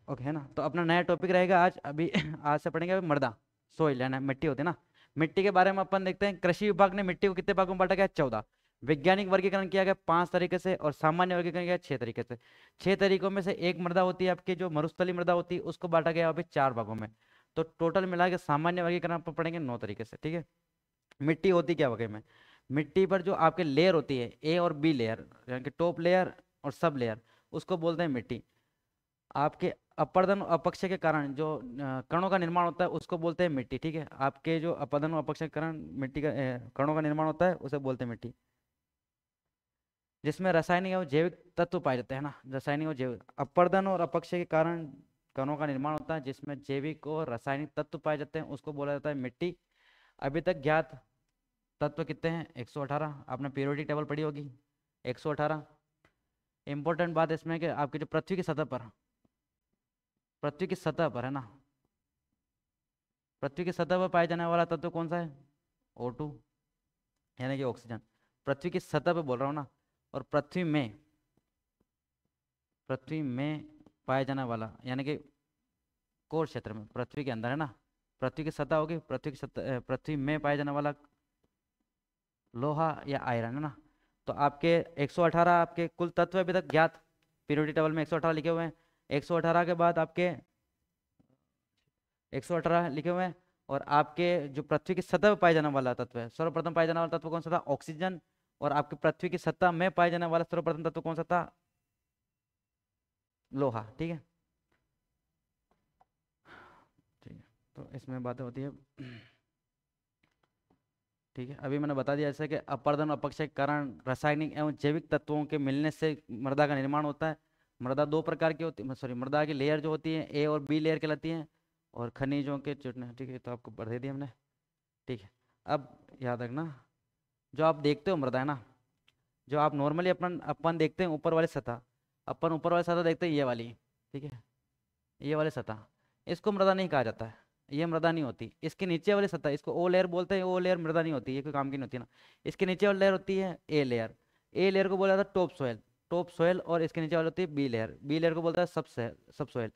Okay है ना। तो अपना नया टॉपिक रहेगा आज अभी आज से पढ़ेंगे अभी मृदा, सोइल यानी मिट्टी होती है ना। मिट्टी के बारे में अपन देखते हैं। कृषि विभाग ने मिट्टी को कितने भागों में बांटा गया? 14। वैज्ञानिक वर्गीकरण किया गया 5 तरीके से और सामान्य वर्गीकरण किया 6 तरीके से। 6 तरीकों में से एक मृदा होती है आपकी जो मरुस्थलीय मृदा होती है, उसको बांटा गया अभी 4 भागों में। तो टोटल मिला के सामान्य वर्गीकरण अपन पढ़ेंगे 9 तरीके से, ठीक है। मिट्टी होती क्या वगैरह में? मिट्टी पर जो आपके लेयर होती है, ए और बी लेयर, यानी कि टॉप लेयर और सब लेयर, उसको बोलते हैं मिट्टी। आपके अपर्दन और अपक्षय के कारण जो कणों का निर्माण होता है उसको बोलते हैं मिट्टी, ठीक है। आपके जो अपर्दन और अपक्षय के कारण मिट्टी का कणों का निर्माण होता है उसे बोलते हैं मिट्टी। जिसमें रासायनिक और जैविक तत्व पाए जाते हैं ना, रासायनिक और जैविक। अपर्दन और अपक्षय के कारण कणों का निर्माण होता है जिसमें जैविक और रासायनिक तत्व पाए जाते हैं, उसको बोला जाता है मिट्टी। अभी तक ज्ञात तत्व कितने हैं? 118। आपने पीरियोडिक टेबल पढ़ी होगी। 118। इंपॉर्टेंट बात इसमें है कि आपकी जो पृथ्वी की सतह पर, पृथ्वी की सतह पर है ना, पृथ्वी की सतह पर पाया जाने वाला तत्व कौन सा है? O2, यानी कि ऑक्सीजन। पृथ्वी की सतह पे बोल रहा हूँ ना। और पृथ्वी में पाया जाने वाला यानी कि कोर क्षेत्र में, पृथ्वी के अंदर है ना। पृथ्वी की सतह होगी, पृथ्वी की सतह, पृथ्वी में पाया जाने वाला लोहा या आयरन है ना। तो आपके 118 आपके कुल तत्व अभी तक ज्ञात पीरियोडिक टेबल में 118 लिखे हुए हैं। 118 के बाद आपके 118 लिखे हुए हैं। और आपके जो पृथ्वी की सतह पर पाया जाने वाला तत्व है, सर्वप्रथम पाया जाने वाला तत्व कौन सा था? ऑक्सीजन। और आपके पृथ्वी की सतह में पाया जाने वाला सर्वप्रथम तत्व कौन सा था? लोहा, ठीक है। ठीक है, तो इसमें बातें होती है। ठीक है, अभी मैंने बता दिया जैसे कि अपर्दन और अपक्षय के कारण रासायनिक एवं जैविक तत्वों के मिलने से मृदा का निर्माण होता है। मृदा दो प्रकार की होती है, सॉरी, मृदा की लेयर जो होती है ए और बी लेयर कहलाती है। और खनिजों के चुटने, ठीक है, तो आपको पढ़ दिया हमने। ठीक है। अब याद रखना, जो आप देखते हो मृदा है ना, जो आप नॉर्मली अपन अपन देखते हैं ऊपर वाली सतह, अपन ऊपर वाली सतह देखते हैं ये वाली, ठीक है, ये वाली सतह, इसको मृदा नहीं कहा जाता है। ये मृदा नहीं होती। इसके नीचे वाली सतह, इसको ओ लेयर बोलते हैं। ओ लेयर मृदा नहीं होती, ये कोई काम की नहीं होती ना। इसके नीचे वाली लेयर होती है ए लेयर। ए लेयर को बोला जाता है टॉप सोयल, टॉप सोयल। और इसके नीचे वाली होती है बी लेयर, बी लेयर को बोलता है सब सोयल।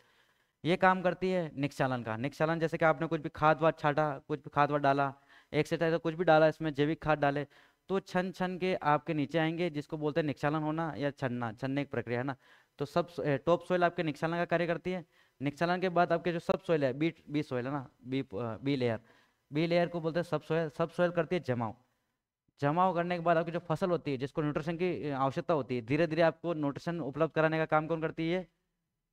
ये काम करती है निक्षालन का। निक्षालन जैसे कि आपने कुछ भी खाद वाद छाटा, कुछ भी खाद वाद डाला, एक्सरसाइज कुछ भी डाला, इसमें जैविक खाद डाले, तो छन छन के आपके नीचे आएंगे, जिसको बोलते हैं निक्षालन होना या छनना, छनने की प्रक्रिया है ना। तो सब टॉप सोइल आपके निक्षालन का कार्य करती है। निक्षालन के बाद आपके जो सब सोइल है, बी बी सोइल है ना, बी लेयर, बी लेयर को बोलते हैं सब सोइल। सब सोइल करती है जमाव। जमाव करने के बाद आपकी जो फसल होती है, जिसको न्यूट्रिशन की आवश्यकता होती है, धीरे धीरे आपको न्यूट्रिशन उपलब्ध कराने का काम कौन करती है?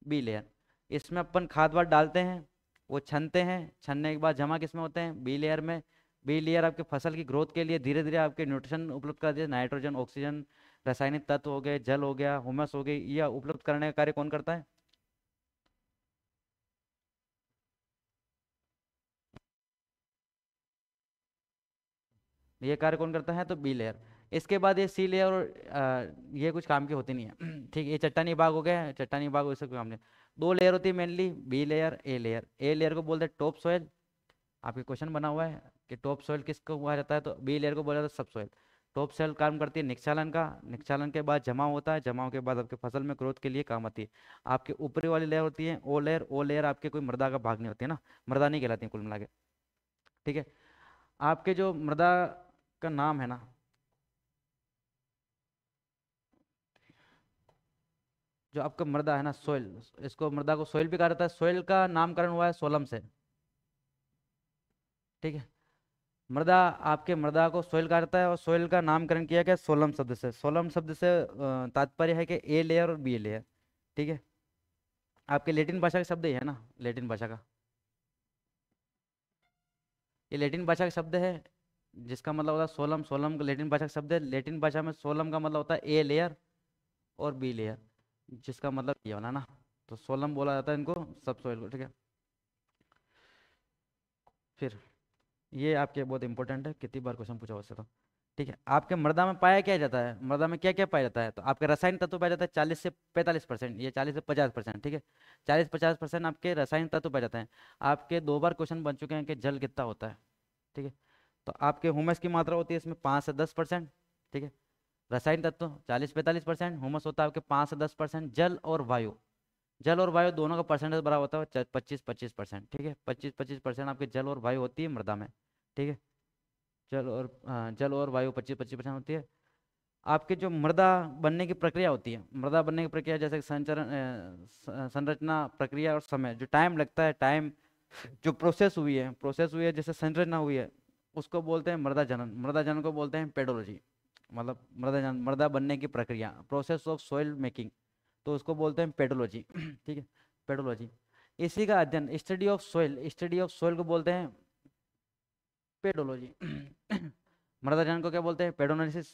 B layer. इसमें अपन खाद वाद डालते हैं, वो छनते हैं, छनने के बाद जमा किस में होते हैं? बी लेयर में। बी लेयर आपके फसल की ग्रोथ के लिए धीरे धीरे आपके न्यूट्रिशन उपलब्ध कराती है, नाइट्रोजन, ऑक्सीजन, रासायनिक तत्व हो गए, जल हो गया, हुमस हो गई, यह उपलब्ध करने का कार्य कौन करता है? ये कार्य कौन करता है? तो बी लेयर। इसके बाद ये सी लेयर और ये कुछ काम की होती नहीं है ठीक है। ये चट्टानी भाग हो गया, चट्टानी भाग इससे कोई काम नहीं। दो लेयर होती है mainly, B layer, A layer. A layer को बोलते हैं टॉप सोयल। आपके क्वेश्चन बना हुआ है कि टॉप सोइल किसको कहा जाता है, तो बी लेयर को बोला जाता है सब सोइल। टॉप सोइल काम करती है निक्षालन का, निक्षालन के बाद जमाव होता है, जमाव के बाद आपके फसल में ग्रोथ के लिए काम आती है। आपके ऊपरी वाली लेयर होती है ओ लेयर। ओ लेयर आपके कोई मृदा का भाग नहीं होती है ना, मृदा नहीं कहलाती है कुल मिला के, ठीक है। आपके जो मृदा का नाम है ना, जो आपका मृदा है ना सोइल, इसको मृदा को सोइल भी कहा जाता है। सोइल का नामकरण हुआ है सोलम से, ठीक है। मृदा, आपके मृदा को सोइल कहा जाता है और सोइल का नामकरण किया गया सोलम शब्द से। सोलम शब्द से तात्पर्य है कि ए लेयर और बी लेयर, ठीक है। आपके लेटिन भाषा का शब्द ही है ना, लेटिन भाषा का, ये लेटिन भाषा का शब्द है, जिसका मतलब होता है सोलम। सोलम का लेटिन भाषा का शब्द है। लेटिन भाषा में सोलम का मतलब होता है ए लेयर और बी लेयर, जिसका मतलब ये होना ना। तो सोलम बोला जाता है इनको, सब सोइल को, ठीक है। फिर ये आपके बहुत इंपॉर्टेंट है, कितनी बार क्वेश्चन पूछा वैसे तो, ठीक है। आपके मृदा में पाया क्या जाता है? मृदा में क्या क्या पाया जाता है? तो आपके रासायनिक तत्व पाया जाता है 40 से 45%, ये 40 से 50%, ठीक है। 40-50% आपके रासायनिक तत्व पाए जाते हैं। आपके 2 बार क्वेश्चन बन चुके हैं कि जल कितना होता है, ठीक है। तो आपके ह्यूमस की मात्रा होती है इसमें 5 से 10%, ठीक है। रासायनिक तत्व 40-45%, ह्यूमस होता है आपके 5 से 10%। जल और वायु, जल और वायु दोनों का परसेंटेज बराबर होता है 25-25%, ठीक है। 25-25% आपके जल और वायु होती है मृदा में, ठीक है। जल और वायु 25-25% होती है। आपके जो मृदा बनने की प्रक्रिया होती है, मृदा बनने की प्रक्रिया जैसे कि संरचना प्रक्रिया और समय, जो टाइम लगता है, टाइम जो प्रोसेस हुई है जैसे संरचना हुई है, उसको बोलते हैं मृदा जनन। मृदा जनन को बोलते हैं पेडोलॉजी। मतलब मृदा जनन, मृदा बनने की प्रक्रिया, प्रोसेस ऑफ सॉइल मेकिंग, तो उसको बोलते हैं पेडोलॉजी। ठीक है, पेडोलॉजी। इसी का अध्ययन, स्टडी ऑफ सॉइल को बोलते हैं पेडोलॉजी। मृदा जनन को क्या बोलते हैं? पेडोनेसिस,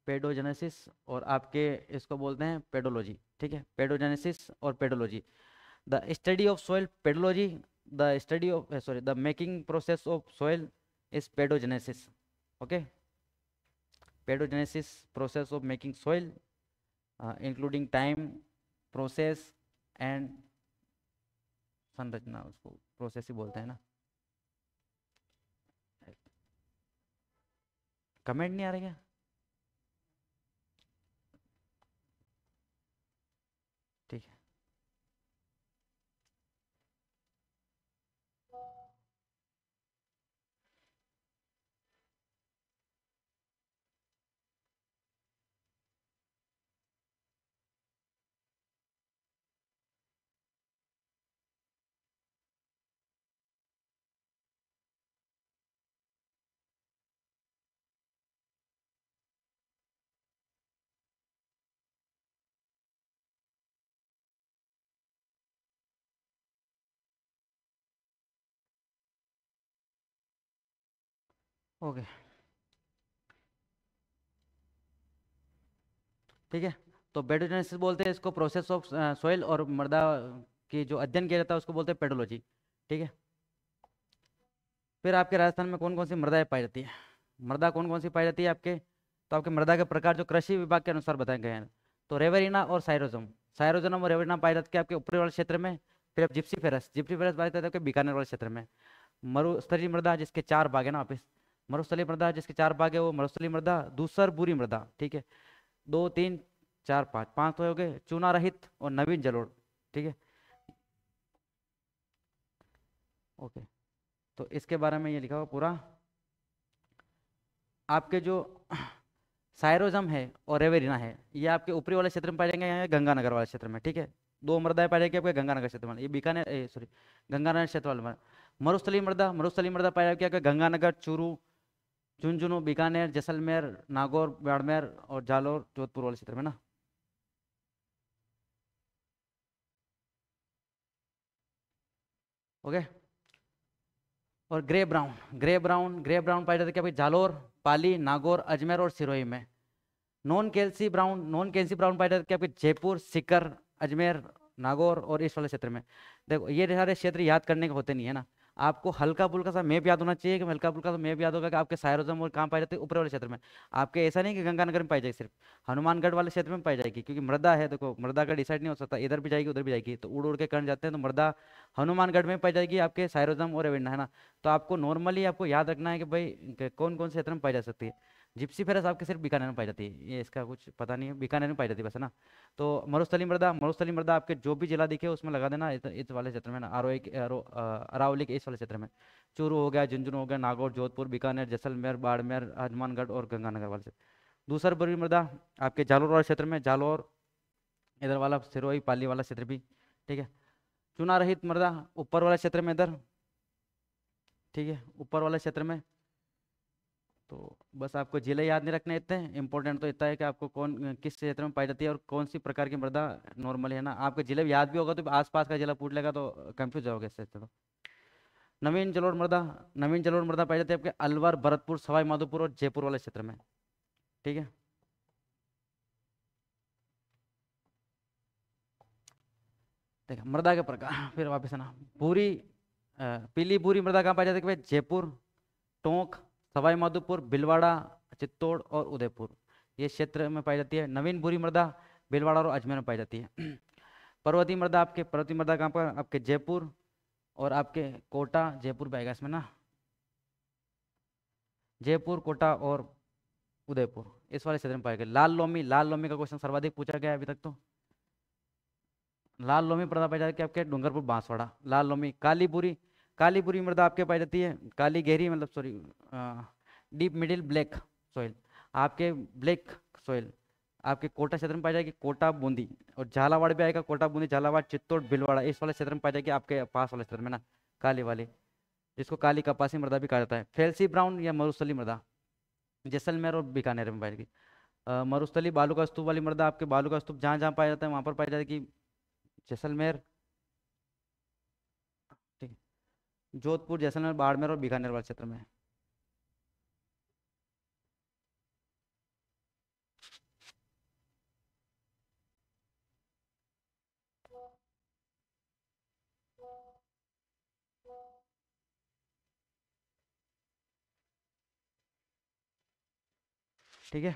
पेडोजेनेसिस। और आपके इसको बोलते हैं पेडोलॉजी, ठीक है। पेडोजेनेसिस और pedology. The study of soil pedology, the study of sorry the making process of soil is paedogenesis. Okay, paedogenesis process of making soil including time, process and संरचना, उसको प्रोसेस ही बोलते हैं ना। कमेंट नहीं आ रहा क्या? ठीक है। ओके, ठीक है। तो पेडोजेनेसिस बोलते हैं इसको, प्रोसेस ऑफ सॉइल और मृदा की जो अध्ययन किया जाता है उसको बोलते हैं पेडोलॉजी, ठीक है। फिर आपके राजस्थान में कौन कौन सी मृदाएं पाई जाती है? मृदा कौन कौन सी पाई जाती है आपके? तो आपके मृदा के प्रकार जो कृषि विभाग के अनुसार बताए गए हैं, तो रेवरीना और साइरोजम, साइरोजनम और रेवरीना पाई जाती है आपके ऊपरी वाले क्षेत्र में। फिर आप जिप्सीफेरस, जिप्सीफेरस पाई जाती है आपके बीकानेर वाले क्षेत्र में। मरुस्थलीय मृदा जिसके चार भाग है ना वापिस, मरुस्थलीय मृदा जिसके चार भाग है वो मरुस्थलीय मृदा, दूसर बुरी मृदा, ठीक है। 2 3 4 5, 5 तो हो गए, चूना रहित और नवीन जलोढ़, ठीक है। ओके, तो इसके बारे में ये लिखा हुआ पूरा। आपके जो साइरोजम है और रेवेरिना है, ये आपके ऊपरी वाले क्षेत्र में पाए जाएंगे, यहाँ गंगानगर वाले क्षेत्र में, ठीक है। दो मृदाएं पाई जाएगी आपके गंगानगर क्षेत्र में, ये बीकानेर सॉरी गंगानगर क्षेत्र वाले में। मरुस्थलीय मृदा पाई जाएगी आपके गंगानगर, चूरू, झुंझुनू, बीकानेर, जैसलमेर, नागौर, बाड़मेर और जालोर, जोधपुर वाले क्षेत्र में ना। ओके। और ग्रे ब्राउन पाई जाती है क्या भाई? जालोर, पाली, नागौर, अजमेर और सिरोही में। नॉन कैल्सी ब्राउन पाई जाती है क्या आपके? जयपुर, सीकर, अजमेर, नागौर और इस वाले क्षेत्र में। देखो ये सारे क्षेत्र याद करने के होते नहीं है ना, आपको हल्का फुल्का सा मैप याद होना चाहिए, कि हल्का फुल्का सा मैप याद होगा कि आपके सायरोजम और कहाँ पाई जाती है? ऊपर वाले क्षेत्र में। आपके ऐसा नहीं कि गंगानगर में पाई जाएगी सिर्फ, हनुमानगढ़ वाले क्षेत्र में पाई जाएगी, क्योंकि मृदा है, देखो मृदा का डिसाइड नहीं हो सकता, इधर भी जाएगी उधर भी जाएगी, तो उड़ उड़ के कर्ण जाते हैं, तो मृदा हनुमानगढ़ में पाई जाएगी आपके सायरोजम और एविडना, है ना। तो आपको नॉर्मली आपको याद रखना है कि भाई कौन कौन से क्षेत्र में पाई जा सकती है। जिप्सीफेरस आपके सिर्फ बीकानेर में पाई जाती है, ये इसका कुछ पता नहीं है, बीकानेर में पाई जाती है बस, है ना। तो मरुस्थलीय मृदा आपके जो भी जिला दिखे उसमें लगा देना, इस वाले क्षेत्र में ना, अरावली के इस वाले क्षेत्र में। चूरू हो गया, झुंझुनू हो गया, नागौर, जोधपुर, बीकानेर, जैसलमेर, बाड़मेर, हनुमानगढ़ और गंगानगर वाले क्षेत्र। दूसरा बड़ी मृदा आपके जालोर वाले क्षेत्र में, जालोर इधर वाला, सिरोही, पाली वाला क्षेत्र भी, ठीक है। चुना रहित मृदा ऊपर वाले क्षेत्र में इधर, ठीक है, ऊपर वाले क्षेत्र में। तो बस आपको जिले याद नहीं रखने, इतने इंपॉर्टेंट तो इतना है कि आपको कौन किस क्षेत्र में पाई जाती है और कौन सी प्रकार की मृदा नॉर्मल है ना। आपके जिले भी याद भी होगा तो आसपास का जिला पूछ लेगा तो कंफ्यूज जाओगे इससे तो। नवीन जलोढ़ मृदा पाई जाती है आपके अलवर, भरतपुर, सवाई माधोपुर और जयपुर वाले क्षेत्र में, ठीक है। देखा मृदा के प्रकार। फिर वापस है ना, भूरी पीली भूरी मृदा कहाँ पाई जाती है भाई? जयपुर, टोंक, सवाई माधोपुर, भीलवाड़ा, चित्तौड़ और उदयपुर, ये क्षेत्र में पाई जाती है। नवीन भूरी मृदा भीलवाड़ा और अजमेर में पाई जाती है। पर्वतीय मृदा कहाँ पर? आपके जयपुर और आपके कोटा, जयपुर भी आएगा इसमें ना, जयपुर, कोटा और उदयपुर इस वाले क्षेत्र में पाए गए। लाल लोमी का क्वेश्चन सर्वाधिक पूछा गया है अभी तक तो। लाल लोमी मृदा पाई जाती है आपके डूंगरपुर बांसवाड़ा। लाल लोमी। कालीपुरी। कालीपुरी मृदा आपके पाई जाती है काली गहरी मतलब sorry deep middle black soil आपके ब्लैक सोइल आपके कोटा क्षेत्र में पाई जाएगी कोटा बूंदी। और झालावाड़ भी आएगा कोटा बूंदी झालावाड़ चित्तौड़ भीलवाड़ा इस वाले क्षेत्र में पाई जाएगी आपके पास वाले क्षेत्र में ना काली वाली जिसको काली कपासी मृदा भी कहा जाता है। फेल्सी ब्राउन या मरुस्थली मृदा जैसलमेर और बीकानेर में पाई जाएगी। मरुस्थली बालू का स्तूप वाली मृदा आपके बालू का स्तूप जहाँ जहाँ पाया जाता है वहां पर पाई जाएगी जैसलमेर। ठीक है जोधपुर जैसलमेर बाड़मेर और बीकानेर वाले क्षेत्र में। ठीक है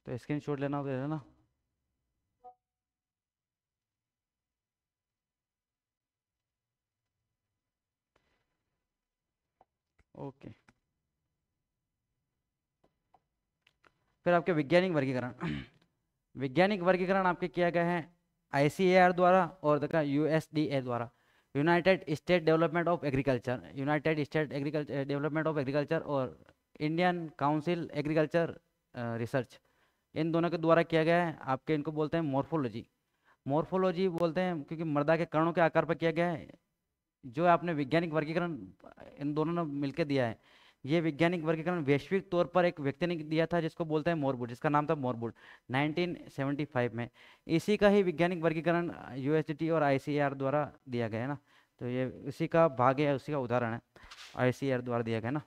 तो स्क्रीनशॉट लेना हो तो ले लेना। ओके। फिर आपके वैज्ञानिक वर्गीकरण वैज्ञानिक वर्गीकरण आपके किया गया है आईसीएआर द्वारा और देखा यूएसडीए द्वारा। United State development of agriculture United State agriculture development of agriculture और इंडियन काउंसिल एग्रीकल्चर रिसर्च इन दोनों के द्वारा किया गया है। आपके इनको बोलते हैं मॉर्फोलॉजी। मॉर्फोलॉजी बोलते हैं क्योंकि मृदा के कणों के आकार पर किया गया है। जो आपने वैज्ञानिक वर्गीकरण इन दोनों ने मिलकर दिया है ये वैज्ञानिक वर्गीकरण वैश्विक तौर पर एक व्यक्ति ने दिया था जिसको बोलते हैं मोरबुट जिसका नाम था मोरबुट 1975 में। इसी का ही वैज्ञानिक वर्गीकरण यूएसडीटी और आईसीएआर द्वारा दिया गया है ना। तो ये उसी का भाग है उसी का उदाहरण है आईसीएआर द्वारा दिया गया है ना।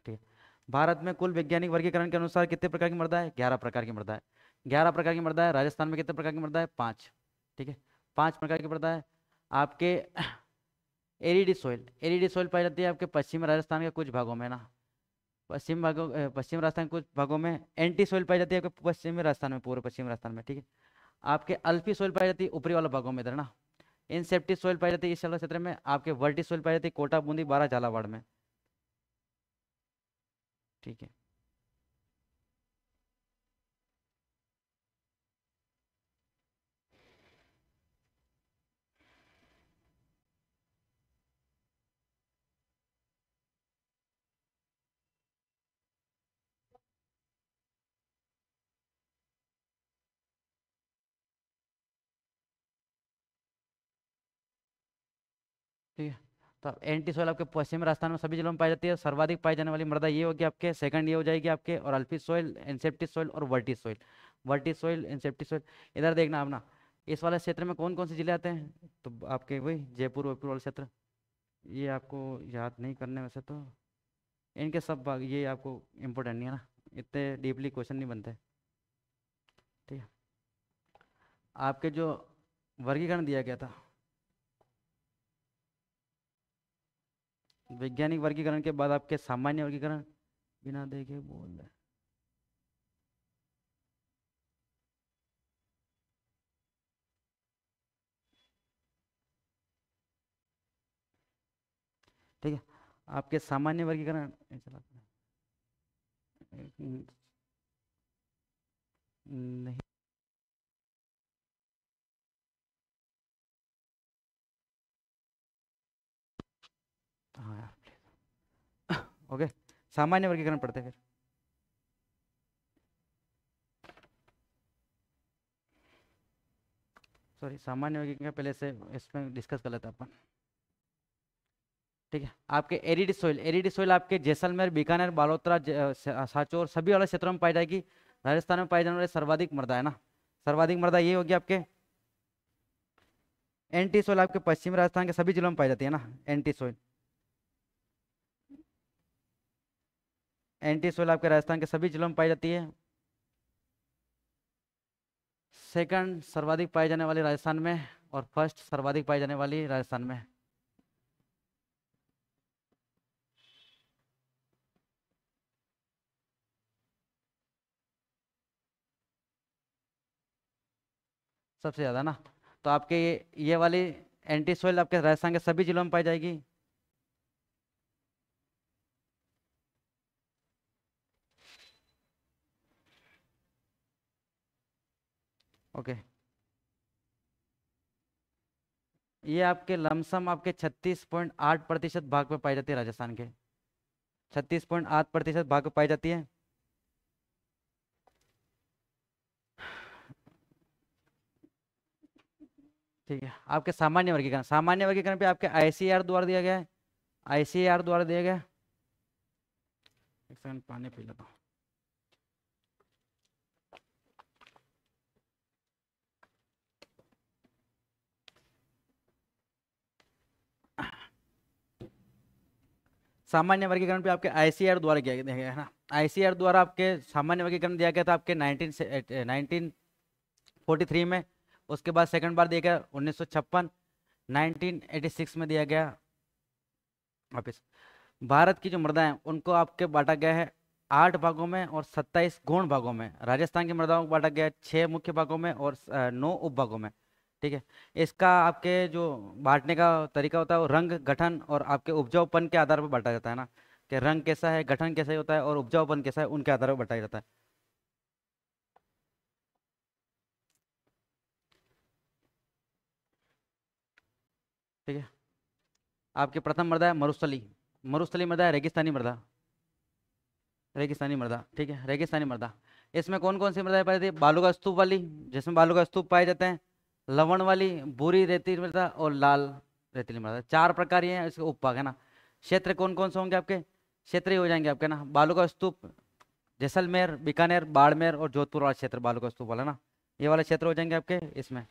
ठीक है। भारत में कुल वैज्ञानिक वर्गीकरण के अनुसार कितने प्रकार की मृदा है 11 प्रकार की मृदा है। 11 प्रकार की मृदा है। राजस्थान में कितने प्रकार की मृदा है 5। ठीक है 5 प्रकार की मृदा है। आपके एरिडी सॉइल पाई जाती है आपके पश्चिमी राजस्थान के कुछ भागों में ना। पश्चिम राजस्थान के कुछ भागों में एंटी सॉइल पाई जाती है आपके पश्चिमी राजस्थान में पूरे पश्चिमी राजस्थान में। ठीक है आपके अल्फी सॉइल पाई जाती है ऊपरी वाले भागों में इधर ना। इनसेप्टिक सॉइल पाई जाती है इस वाले क्षेत्र में। आपके वर्टी सॉइल पाई जाती है कोटा बूंदी बारह झालावाड़ में। ठीक है ठीक है। तो अब एंटी सॉइल आपके पश्चिमी राजस्थान में सभी जिलों में पाई जाती है। सर्वाधिक पाई जाने वाली मृदा ये होगी आपके सेकंड ये हो जाएगी आपके और अल्फी सॉइल इंसेप्टिक सॉइल और Varti soil. Varti soil इंसेप्टिक soil इधर देखना अपना इस वाले क्षेत्र में कौन कौन से जिले आते हैं तो आपके वही जयपुर वयपुर वाले क्षेत्र। ये आपको याद नहीं करने वैसे तो इनके सब भाग ये आपको इम्पोर्टेंट नहीं है ना इतने डीपली क्वेश्चन नहीं बनते। ठीक है आपके जो वर्गीकरण दिया गया था वैज्ञानिक वर्गीकरण के बाद आपके सामान्य वर्गीकरण बिना देखे बोल रहे। ठीक है आपके सामान्य वर्गीकरण ये चला नहीं। हाँ यार प्लीज ओके सामान्य वर्गीकरण पढ़ते हैं फिर। सॉरी सामान्य वर्गीकरण का पहले से इसमें डिस्कस कर लेते हैं अपन। ठीक है आपके एरिडी सोइल आपके जैसलमेर बीकानेर बालोतरा सांचौर सभी वाले क्षेत्रों में पाई जाएगी। राजस्थान में पाई जाने वाली सर्वाधिक मृदा है ना। सर्वाधिक मृदा ये होगी आपके एंटी सोइल आपके पश्चिमी राजस्थान के सभी जिलों में पाई जाती है ना। एंटी सोइल एंटी सोइल आपके राजस्थान के सभी जिलों में पाई जाती है। सेकंड सर्वाधिक पाई जाने वाली राजस्थान में और फर्स्ट सर्वाधिक पाई जाने वाली राजस्थान में। सबसे ज्यादा ना। तो आपके ये वाली एंटी सोइल आपके राजस्थान के सभी जिलों में पाई जाएगी। ओके ये आपके लमसम आपके 36.8% भाग पे पाई जाती है राजस्थान के। 36.8% भाग पे पाई जाती है। ठीक है, आपके सामान्य वर्गीकरण पे आपके आईसीएआर द्वारा दिया गया है। आईसीएआर द्वारा दिया गया है। एक सेकंड पानी पी लेता हूँ। सामान्य वर्गीकरण पे आपके आईसीआर द्वारा किया गया है ना। आईसीआर द्वारा आपके सामान्य वर्गीकरण दिया गया था आपके 1943 में। उसके बाद सेकंड बार दिया गया 1956। 1986 में दिया गया वापिस। भारत की जो मृदा है उनको आपके बांटा गया है 8 भागों में और 27 गौण भागों में। राजस्थान की मृदाओं को बांटा गया है 6 मुख्य भागों में और 9 उपभागों में। ठीक है। इसका आपके जो बांटने का तरीका होता है वो रंग, गठन और आपके उपजाऊपन के आधार पर बांटा जाता है ना, कि रंग कैसा है, गठन कैसा होता है और उपजाऊपन कैसा है, उनके आधार पर बांटा जाता है। ठीक है। आपकी प्रथम मृदा है मरुस्थली। मरुस्थली मृदा है रेगिस्तानी मृदा। रेगिस्तानी मृदा, ठीक है, रेगिस्तानी मृदा। इसमें कौन कौन सी मृदा पाई जाती है? बालू का स्तूप वाली, जिसमें बालू का स्तूप पाए जाते हैं। लवण वाली, भूरी रेतीली मृदा और लाल रेतीली मृदा, 4 प्रकार ये हैं इसके उपभाग है ना। क्षेत्र कौन कौन से होंगे आपके? क्षेत्र ही हो जाएंगे आपके ना, बालू का स्तूप जैसलमेर, बीकानेर, बाड़मेर और जोधपुर वाला क्षेत्र बालू का स्तूप वाला ना, ये वाले क्षेत्र हो जाएंगे आपके इसमें।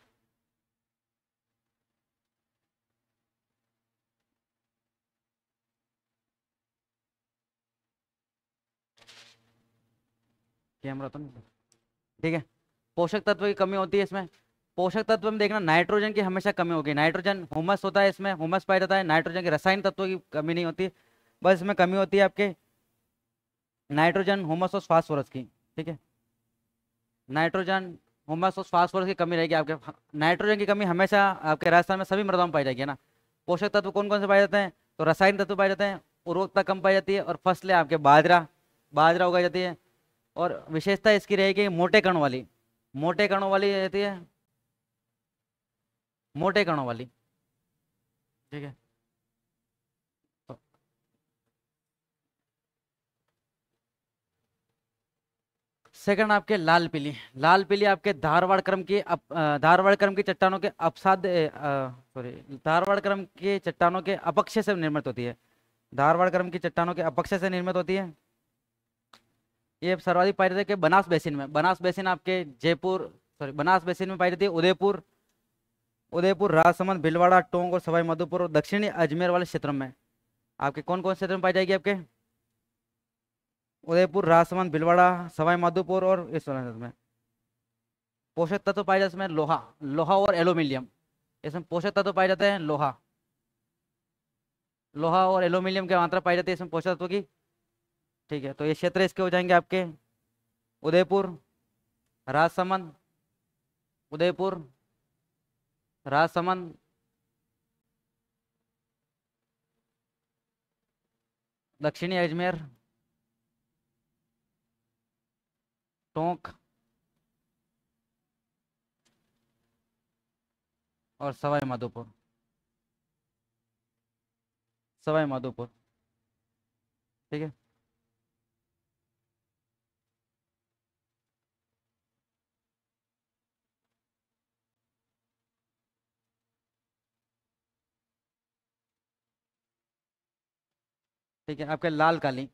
कैमरा तो नहीं। ठीक है। पोषक तत्व की कमी होती है इसमें। पोषक तत्व में देखना नाइट्रोजन की हमेशा कमी होगी। नाइट्रोजन हुमस होता है, इसमें हुमस पाया जाता है। नाइट्रोजन के रासायनिक तत्वों की कमी नहीं होती, बस इसमें कमी होती है आपके नाइट्रोजन, हुमस और फास्फोरस की। ठीक है। नाइट्रोजन, हुमस और फास्फोरस की कमी रहेगी आपके। नाइट्रोजन की कमी हमेशा आपके राजस्थान में सभी मृदाओं में पाई जाएगी है ना। पोषक तत्व कौन कौन से पाए जाते हैं? तो रासायनिक तत्व पाए जाते हैं, उर्वरकता कम पाई जाती है और फसलें आपके बाजरा, बाजरा उगाई जाती है। और विशेषता इसकी रहेगी मोटे कणों वाली, मोटे कणों वाली रहती है, मोटे कणों वाली। ठीक है। तो सेकंड आपके लाल पीली। लाल पीली आपके धारवाड़ क्रम की धारवाड़ क्रम की चट्टानों के अपसाद सॉरी, धारवाड़ क्रम की चट्टानों के अपक्षय से निर्मित होती है। धारवाड़ क्रम की चट्टानों के अपक्षय से निर्मित होती है। ये सर्वाधिक पाई जाती है कि बनास बेसिन में। बनास बेसिन आपके जयपुर, सॉरी, बनास बेसिन में पाई जाती है उदयपुर, उदयपुर, राजसमंद, भीलवाड़ा, टोंक और सवाई माधोपुर और दक्षिणी अजमेर वाले क्षेत्रों में। आपके कौन कौन से क्षेत्र में पाई जाएगी आपके? उदयपुर, राजसमंद, भीलवाड़ा, सवाई माधोपुर और इस वाले क्षेत्र में। पोषक तत्व पाए जाते हैं इसमें लोहा, लोहा और एल्यूमिनियम। इसमें पोषक तत्व पाए जाते हैं लोहा, लोहा और एल्यूमिनियम की मात्रा पाई जाती है इसमें पोषक तत्व की। ठीक है। तो ये क्षेत्र इसके हो जाएंगे आपके उदयपुर, राजसमंद, उदयपुर, राजसमंद, दक्षिणी अजमेर, टोंक और सवाई माधोपुर, सवाई माधोपुर। ठीक है। ठीक है। आपके लाल काली,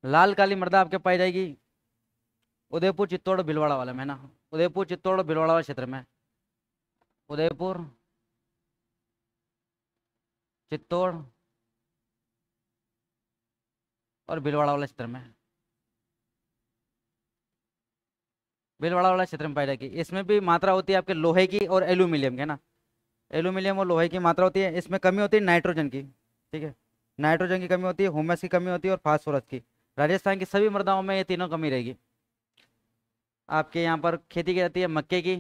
लाल काली मृदा आपके पाई जाएगी उदयपुर, चित्तौड़, भीलवाड़ा वाले में ना। उदयपुर, चित्तौड़, भीलवाड़ा वाले क्षेत्र में। उदयपुर, चित्तौड़ और भीलवाड़ा वाले क्षेत्र में। भीलवाड़ा वाला क्षेत्र में पाई जाएगी। इसमें भी मात्रा होती है आपके लोहे की और एल्यूमिनियम की है ना। एल्यूमिनियम और लोहे की मात्रा होती है। इसमें कमी होती है नाइट्रोजन की। ठीक है। नाइट्रोजन की कमी होती है, ह्यूमस की कमी होती है और फास्फोरस की। राजस्थान की सभी मृदाओं में ये तीनों कमी रहेगी। आपके यहाँ पर खेती की जाती है मक्के की,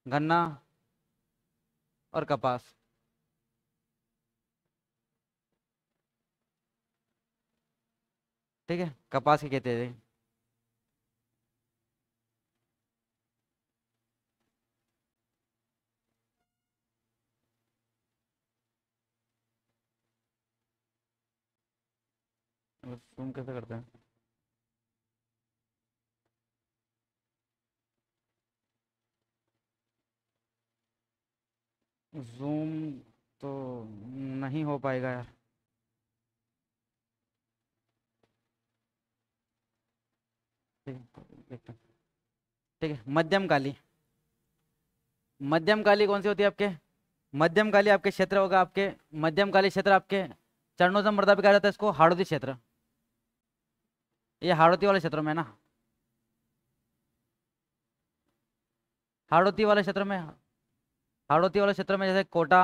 गन्ना और कपास। ठीक है। कपास की खेती है। जूम कैसे करते हैं? जूम तो नहीं हो पाएगा यार। ठीक है, देखते हैं। ठीक है, मध्यम काली। मध्यम काली कौन सी होती है आपके? मध्यम काली आपके क्षेत्र होगा आपके। मध्यम काली क्षेत्र आपके चरणों से मृदा भी कहा जाता है इसको, हाड़ोती क्षेत्र। ये हाड़ोती वाले क्षेत्रों में है ना। हाड़ोती वाले क्षेत्र में, हाड़ोती वाले क्षेत्र में जैसे कोटा,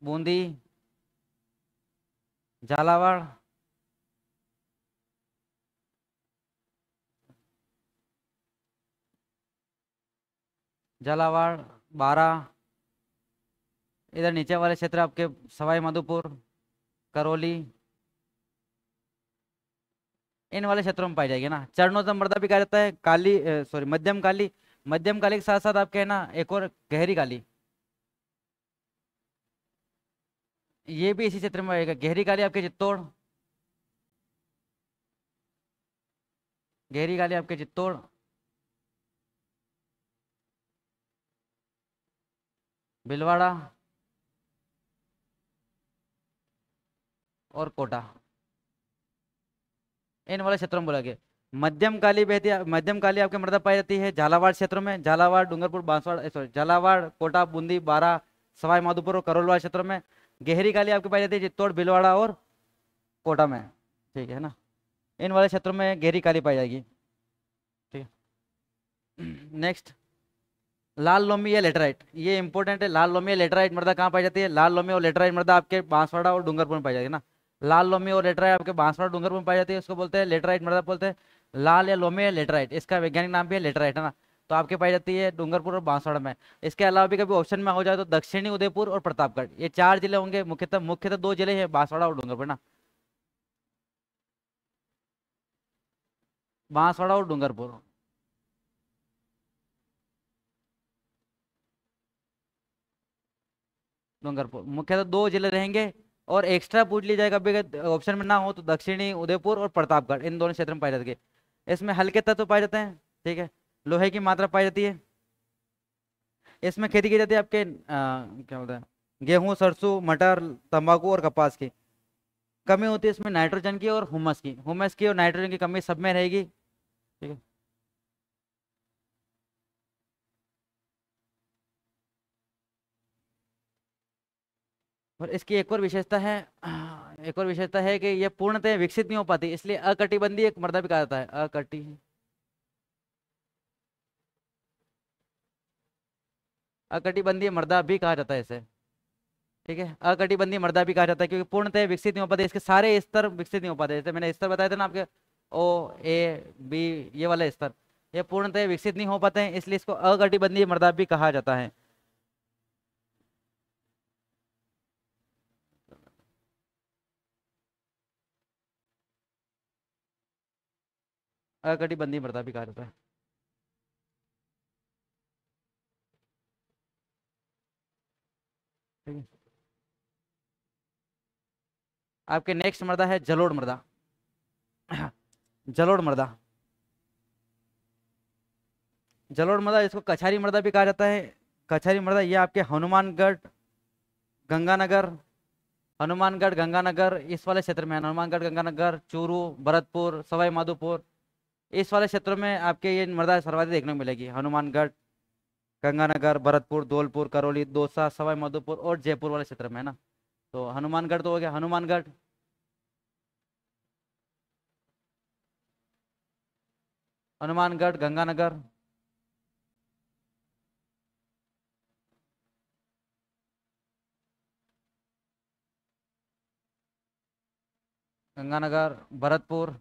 बूंदी, झालावाड़, झालावाड़, बारा, इधर नीचे वाले क्षेत्र आपके सवाई माधोपुर, करौली, इन वाले क्षेत्रों में पाई जाएगी ना। चरणों से मृदा भी कहा जाता है, काली सॉरी मध्यम काली। मध्यम काली के साथ साथ आपके है ना एक और गहरी काली, ये भी इसी क्षेत्र में आएगा। गहरी काली आपके चित्तौड़, गहरी काली आपके चित्तौड़, भीलवाड़ा और कोटा, इन वाले क्षेत्रों में बोला गया। मध्यम काली बहती मध्यम काली आपके मृदा पाई जाती है झालावाड़ क्षेत्र में, झालावाड़, डूंगरपुर, बांसवाड़ा, सॉरी झालावाड़, कोटा, बूंदी, बारा, सवाई माधोपुर और करौल वाले क्षेत्र में। गहरी काली आपके पाई जाती है चित्तौड़, भीलवाड़ा और कोटा में। ठीक है ना, इन वाले क्षेत्रों में गहरी काली पाई जाएगी। ठीक है। नेक्स्ट, लाल लोमी या लेटराइट, ये इंपॉर्टेंट है। लाल लोमी या लेटराइट मृदा कहाँ पाई जाती है? लाल लोमी और लेटराइट मृदा आपके बांसवाड़ा और डूंगरपुर में पाई जाती है ना। लाल लोमी और लेटराइट आपके बांसवाड़ा डूंगरपुर में पाई जाती है, इसको बोलते हैं लेटराइट मृदा बोलते हैं। लाल या लोमी या लेटराइट, इसका वैज्ञानिक नाम भी है लेटराइट है ना। तो आपके पाई जाती है डूंगरपुर और बांसवाड़ा में। इसके अलावा भी कभी ऑप्शन में हो जाए तो दक्षिणी उदयपुर और प्रतापगढ़, ये चार जिले होंगे मुख्यतः। मुख्यतः दो जिले हैं, बांसवाड़ा और डूंगरपुर ना। बांसवाड़ा और डूंगरपुर। डूंगरपुर मुख्यतः दो जिले रहेंगे। और एक्स्ट्रा पूछ ली जाएगा कभी अगर ऑप्शन में ना हो तो दक्षिणी उदयपुर और प्रतापगढ़, इन दोनों क्षेत्र में पाए जाते हैं। इसमें हल्के तत्व पाए जाते हैं। ठीक है, लोहे की मात्रा पाई जाती है। इसमें खेती की जाती है आपके क्या बोलते हैं, गेहूं, सरसों, मटर, तंबाकू और कपास की। कमी होती है इसमें नाइट्रोजन की और हुमस की। हुमस की और नाइट्रोजन की कमी सब में रहेगी। ठीक है। और इसकी एक और विशेषता है, एक और विशेषता है कि ये पूर्णतः विकसित नहीं हो पाती, इसलिए अकटिबंधीय एक मृदा भी कहा जाता है। अकटिबंधीय मृदा भी कहा जाता है इसे। ठीक है, अकटिबंधीय मृदा भी कहा जाता है क्योंकि पूर्णतः विकसित नहीं हो पाते, इसके सारे स्तर विकसित नहीं हो पाते। जैसे मैंने स्तर बताए थे ना आपके, ओ, ए, बी, ये वाला स्तर, ये पूर्णतः विकसित नहीं हो पाते हैं, इसलिए इसको अकटिबंधीय मृदा भी कहा जाता है। अकटिबंधीय मृदा भी कहा जाता है। ठीक है। आपके नेक्स्ट मृदा है जलोढ़ मृदा। जलोढ़ मृदा, जलोढ़ मृदा इसको कछारी मृदा भी कहा जाता है। कछारी मृदा ये आपके हनुमानगढ़, गंगानगर, हनुमानगढ़ गंगानगर इस वाले क्षेत्र में है। हनुमानगढ़ गंगानगर, चूरू, भरतपुर, सवाई माधोपुर, इस वाले क्षेत्रों में आपके ये मृदा सर्वाधिक देखने को मिलेगी। हनुमानगढ़, गंगानगर, भरतपुर, धौलपुर, करौली, दौसा, सवाई माधोपुर और जयपुर वाले क्षेत्र में है ना। तो हनुमानगढ़ तो हो गया, हनुमानगढ़, हनुमानगढ़, गंगानगर, गंगानगर, भरतपुर,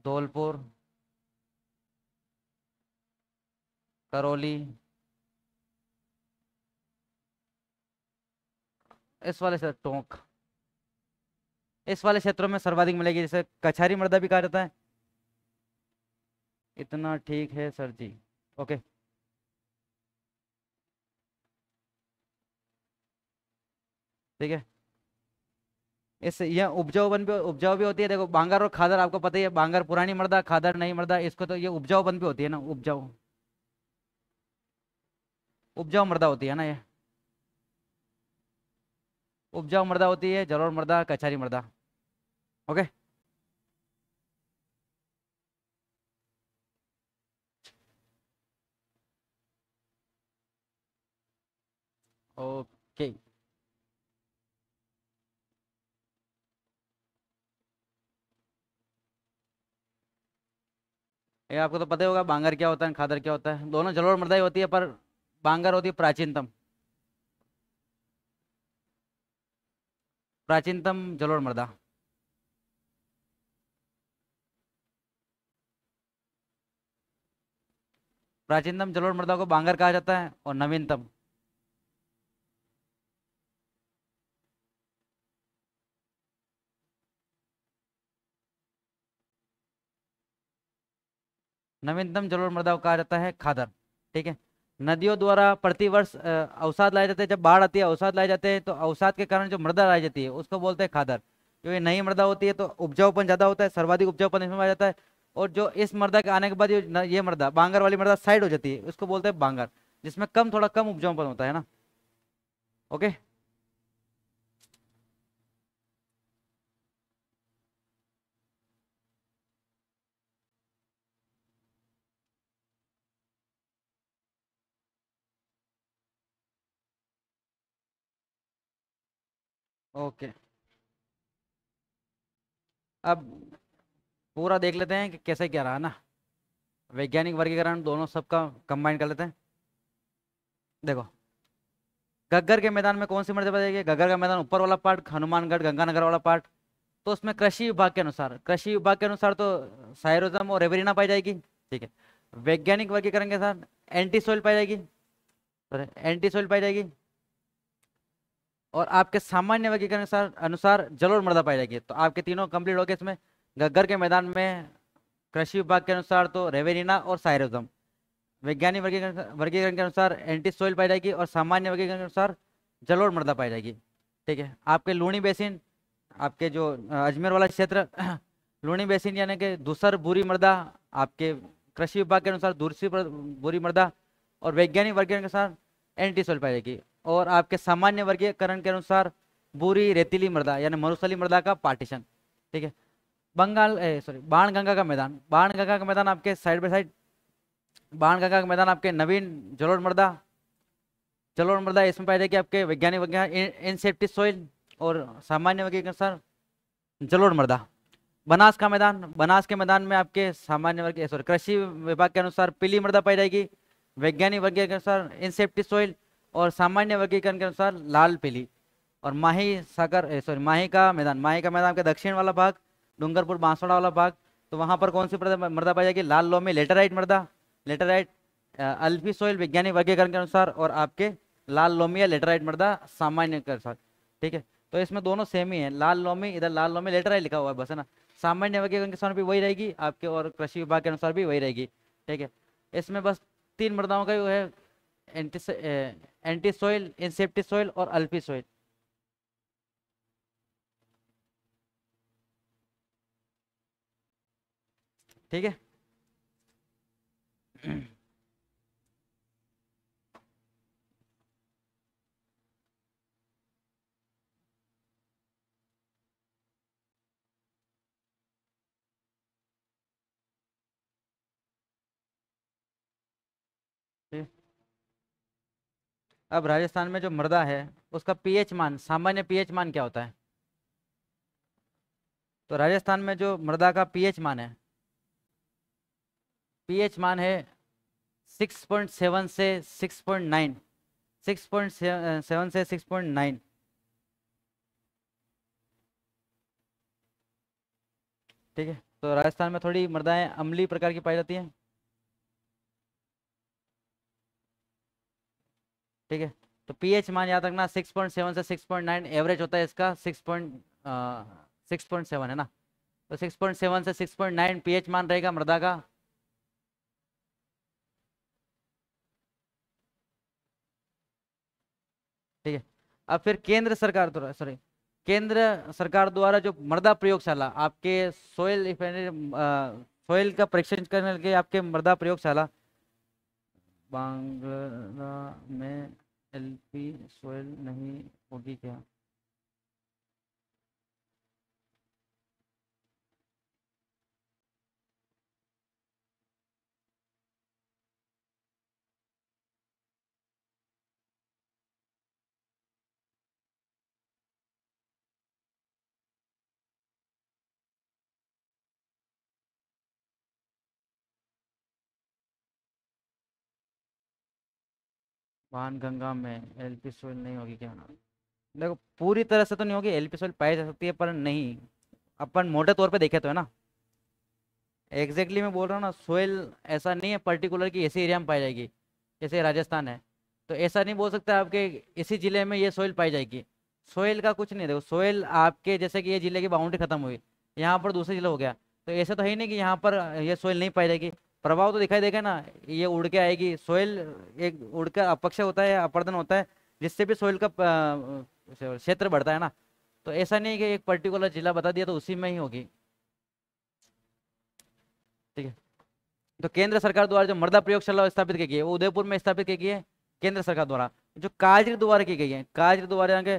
धौलपुर, करौली, इस वाले से टोंक, इस वाले क्षेत्रों में सर्वाधिक मिलेगी। जैसे कछारी मृदा भी कहा जाता है। इतना ठीक है सर जी। ओके। ठीक है। इस यह उपजाऊपन पे उपजाऊ भी होती है, देखो बांगर और खादर आपको पता ही है, बांगर पुरानी मृदा, खादर नई मृदा, इसको तो ये उपजाऊपन पे होती है ना, उपजाऊ उपजाऊ मृदा होती है ना ये, उपजाऊ मृदा होती है, जलोढ़ मृदा, कछारी मृदा। ओके। ओके। ये आपको तो पता ही होगा बांगर क्या होता है, खादर क्या होता है, दोनों जलोढ़ मृदा ही होती है, पर बांगर होती है प्राचीनतम, प्राचीनतम जलोढ़ मृदा। प्राचीनतम जलोढ़ मृदा को बांगर कहा जाता है, और नवीनतम, नवीनतम जलोढ़ मृदा को कहा जाता है खादर। ठीक है। नदियों द्वारा प्रतिवर्ष अवसाद लाए जाते हैं, जब बाढ़ आती है अवसाद लाए जाते हैं, तो अवसाद के कारण जो मृदा लाई जाती है उसको बोलते हैं खादर। जो ये नई मृदा होती है तो उपजाऊपन ज्यादा होता है, सर्वाधिक उपजाऊपन इसमें आ जाता है। और जो इस मृदा के आने के बाद ये मृदा बांगर वाली मृदा साइड हो जाती है, उसको बोलते हैं बांगर, जिसमें थोड़ा कम उपजाऊपन होता है ना। ओके। ओके। अब पूरा देख लेते हैं कि कैसे क्या रहा ना, वैज्ञानिक वर्गीकरण दोनों सबका कंबाइन कर लेते हैं। देखो, घग्गर के मैदान में कौन सी मृदा पाई जाएगी, घग्गर का मैदान ऊपर वाला पार्ट, हनुमानगढ़ गंगानगर वाला पार्ट। तो उसमें कृषि विभाग के अनुसार, तो साइरोजम और रेवरीना पाई जाएगी। ठीक है। वैज्ञानिक वर्गीकरण के साथ एंटी सोइल पाई जाएगी, एंटी सोइल पाई जाएगी। और आपके सामान्य वर्गीकरण के अनुसार जलोढ़ मृदा पाई जाएगी। तो आपके तीनों कंप्लीट हो गए इसमें। घग्गर के मैदान में कृषि विभाग के अनुसार तो रेवेरिना और साइरोजम, वैज्ञानिक वर्गीकरण के अनुसार एंटी सोइल पाई जाएगी, और सामान्य वर्गीकरण के अनुसार जलोढ़ मृदा पाई जाएगी। ठीक है। आपके लूणी बेसिन, आपके जो अजमेर वाला क्षेत्र लूणी बेसिन यानी कि धूसर भूरी मृदा, आपके कृषि विभाग के अनुसार धूसर भूरी मृदा, और वैज्ञानिक वर्गीकरण के अनुसार एंटी सोइल पाई जाएगी। और आपके सामान्य वर्गीकरण के अनुसार भूरी रेतीली मृदा यानी मरुस्थली मृदा का पार्टीशन। ठीक है। बंगाल सॉरी बाणगंगा का मैदान, बाणगंगा का मैदान आपके साइड बाय साइड, बाणगंगा का मैदान आपके नवीन जलोढ़ मृदा, जलोढ़ मृदा इसमें पाई जाएगी आपके वैज्ञानिक वैज्ञान इनसेप्टिक सॉइल, और सामान्य वर्गीकरण के अनुसार जलोढ़ मृदा। बनास का मैदान, बनास के मैदान में आपके सामान्य वर्ग सॉरी कृषि विभाग के अनुसार पीली मृदा पाई जाएगी, वैज्ञानिक वर्गीकरण के अनुसार इनसेप्टिक सॉइल, और सामान्य वर्गीकरण के अनुसार लाल पीली। और माही सागर सॉरी माही का मैदान, माही का मैदान के दक्षिण वाला भाग, डूंगरपुर बांसवाड़ा वाला भाग, तो वहां पर कौन सी मृदा पाई जाएगी, लाल लोमी लेटेराइट मृदा, लेटेराइट अल्फी सोइल वैज्ञानिक वर्गीकरण के अनुसार, और आपके लाल लोमी या लेटेराइट मृदा सामान्य के अनुसार। ठीक है। तो इसमें दोनों सेम ही है, लाल लोमी इधर लाल लोमी लेटेराइट लिखा हुआ है बस, है ना। सामान्य वर्गीकरण के अनुसार भी वही रहेगी आपके, और कृषि विभाग के अनुसार भी वही रहेगी। ठीक है। इसमें बस तीन मृदाओं का ही वो है, एंटी एंटी सोइल, इंसेप्टिक सोइल और अल्फी सोइल। ठीक है। ठीक है। अब राजस्थान में जो मृदा है उसका पीएच मान, सामान्य पीएच मान क्या होता है। तो राजस्थान में जो मृदा का पीएच मान है, पीएच मान है 6.7 से 6.9, 6.7 से 6.9। ठीक है। तो राजस्थान में थोड़ी मृदाएं अम्लीय प्रकार की पाई जाती हैं। ठीक है। तो पीएच मान याद रखना 6.7 से 6.9, एवरेज होता है इसका 6.7 है ना। तो 6.7 से 6.9 पीएच मान रहेगा मृदा का। ठीक है। अब फिर केंद्र सरकार द्वारा, सॉरी, केंद्र सरकार द्वारा जो मृदा प्रयोगशाला आपके सोयल सोयल का परीक्षण करने के आपके मृदा प्रयोगशाला बांग्ला में एलपी सोयल नहीं होगी क्या? गंगा में एलपी सोयल नहीं होगी क्या? देखो पूरी तरह से तो नहीं होगी, एलपी सोयल पाई जा सकती है पर नहीं, अपन मोटे तौर पे देखे तो है ना। एग्जैक्टली मैं बोल रहा हूँ ना, सोयल ऐसा नहीं है पर्टिकुलर कि इसी एरिया में पाई जाएगी, जैसे राजस्थान है तो ऐसा नहीं बोल सकते आपके इसी जिले में ये सोयल पाई जाएगी। सोयल का कुछ नहीं, देखो सोयल आपके जैसे कि ये जिले की बाउंड्री खत्म हुई, यहाँ पर दूसरे जिला हो गया, तो ऐसा तो है ही नहीं कि यहाँ पर ये सोयल नहीं पाई जाएगी। प्रभाव तो दिखाई देगा ना, ये उड़ के आएगी सोयल, एक उड़कर अपक्षय होता है, अपर्दन होता है, जिससे भी सोयल का क्षेत्र बढ़ता है ना। तो ऐसा नहीं कि एक पर्टिकुलर जिला बता दिया तो उसी में ही होगी। ठीक है, तो केंद्र सरकार द्वारा जो मृदा प्रयोगशाला स्थापित की गई है वो उदयपुर में स्थापित की गई है केंद्र सरकार द्वारा। जो काजरी द्वारा की गई है, काजरी द्वारा यहाँ के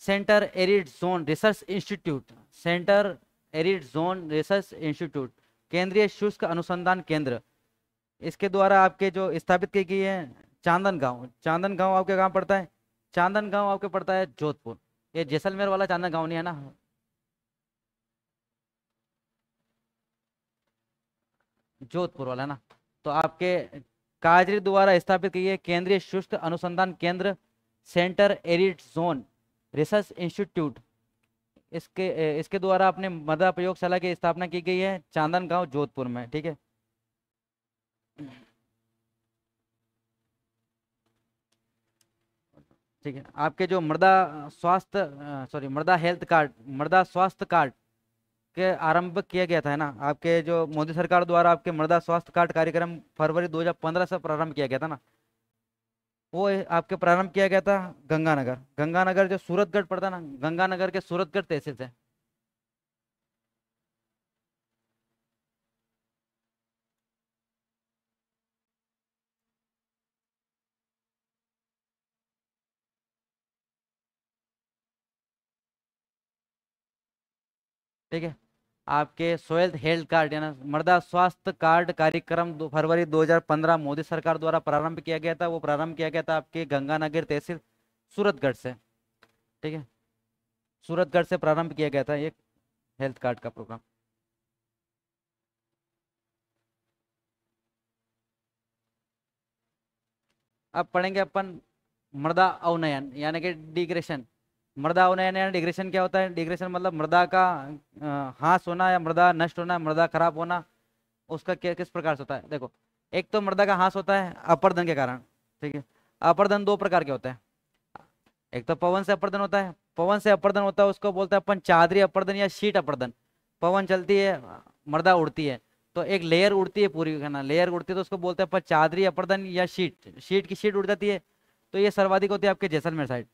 centre arid zone research institute, centre arid zone research institute, केंद्रीय शुष्क अनुसंधान केंद्र, इसके द्वारा आपके जो स्थापित की गई है चांदन गांव। चांदन गांव आपके कहाँ पड़ता है? चांदन गांव आपके पड़ता है जोधपुर। ये जैसलमेर वाला चांदन गांव नहीं है ना? जोधपुर वाला ना। तो आपके काजरी द्वारा स्थापित की गई केंद्रीय शुष्क अनुसंधान केंद्र, centre arid zone research institute, इसके द्वारा अपने मृदा प्रयोगशाला की स्थापना की गई है चांदन गांव जोधपुर में। ठीक है, ठीक है। आपके जो मृदा स्वास्थ्य, सॉरी, मृदा हेल्थ कार्ड, मृदा स्वास्थ्य कार्ड के आरंभ किया गया था है ना, आपके जो मोदी सरकार द्वारा आपके मृदा स्वास्थ्य कार्ड कार्यक्रम फरवरी 2015 से प्रारंभ किया गया था ना, वो आपके प्रारंभ किया गया था गंगानगर। गंगानगर जो सूरतगढ़ पड़ता है ना, गंगानगर के सूरतगढ़ तहसील से। ठीक है, आपके सोयल हेल्थ कार्ड या ना मृदा स्वास्थ्य कार्ड कार्यक्रम फरवरी 2015 मोदी सरकार द्वारा प्रारंभ किया गया था। वो प्रारंभ किया गया था आपके गंगानगर तहसील सूरतगढ़ से। ठीक है, सूरतगढ़ से प्रारंभ किया गया था ये हेल्थ कार्ड का प्रोग्राम। अब पढ़ेंगे अपन मृदा अवनयन यानी कि डिग्रेशन। मृदा उन्नयन यानी डिग्रेशन क्या होता है? डिग्रेशन मतलब मृदा का ह्रास होना या मृदा नष्ट होना, मृदा खराब होना, उसका किस प्रकार से होता है? देखो, एक तो मृदा का ह्रास होता है अपर्दन के कारण। ठीक है, अपर्दन दो प्रकार के होते हैं। एक तो पवन से अपर्दन होता है, पवन से अपर्दन होता है उसको बोलते हैं अपन चादरी अपर्दन या शीट अपर्दन। पवन चलती है, मृदा उड़ती है, तो एक लेयर उड़ती है पूरी, है ना, लेयर उड़ती है तो उसको बोलते हैं अपन चादरी अपर्दन या शीट, शीट की शीट उड़ जाती है। तो ये सर्वाधिक होती है आपके जैसलमेर साइड,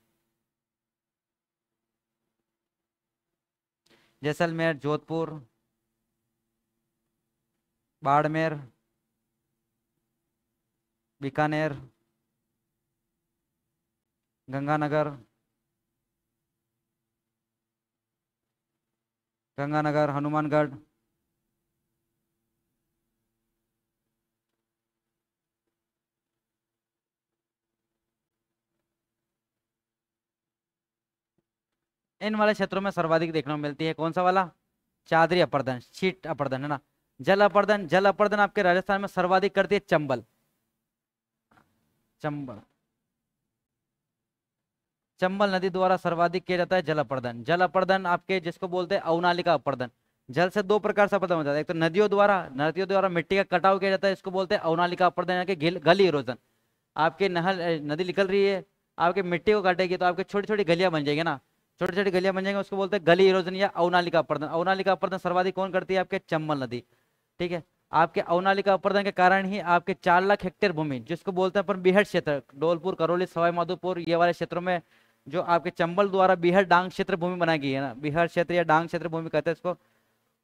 जैसलमेर, जोधपुर, बाड़मेर, बीकानेर, गंगानगर, गंगानगर, हनुमानगढ़, इन वाले क्षेत्रों में सर्वाधिक देखने को मिलती है। कौन सा वाला? चादरी अपर्दन, शीट अपर्दन, है ना। जल अपर्दन, जल अपर्दन आपके राजस्थान में सर्वाधिक करती है चंबल। चंबल, चंबल नदी द्वारा सर्वाधिक किया जाता है जल अपर्दन। जल अपर्दन आपके जिसको बोलते हैं अवनालिका अपर्दन। जल से दो प्रकार से अपर्दन होता है, एक तो नदियों द्वारा मिट्टी का कटाव किया जाता है, इसको बोलते हैं अवनालिका अपर्दन यानी कि गली इरोजन। आपके नहर नदी निकल रही है, आपके मिट्टी को काटेगी तो आपके छोटी छोटी गलियां बन जाएगी ना, छोटी छोटी गलियां बन जाएंगी, उसको बोलते हैं गली इरोजन या अवनालिका अपर्दन। अवनालिका अपर्दन सर्वाधिक कौन करती है? आपके चंबल नदी। ठीक है, आपके अवनालिका अपर्दन के कारण ही आपके 4 लाख हेक्टेयर भूमि जिसको बोलते हैं अपन बीहड़ क्षेत्र, धौलपुर, करौली, सवाई माधोपुर, ये वाले क्षेत्रों में जो आपके चंबल द्वारा बीहड़ डांग क्षेत्र भूमि बनाई गई है ना, बीहड़ क्षेत्र या डांग क्षेत्र भूमि कहते हैं इसको,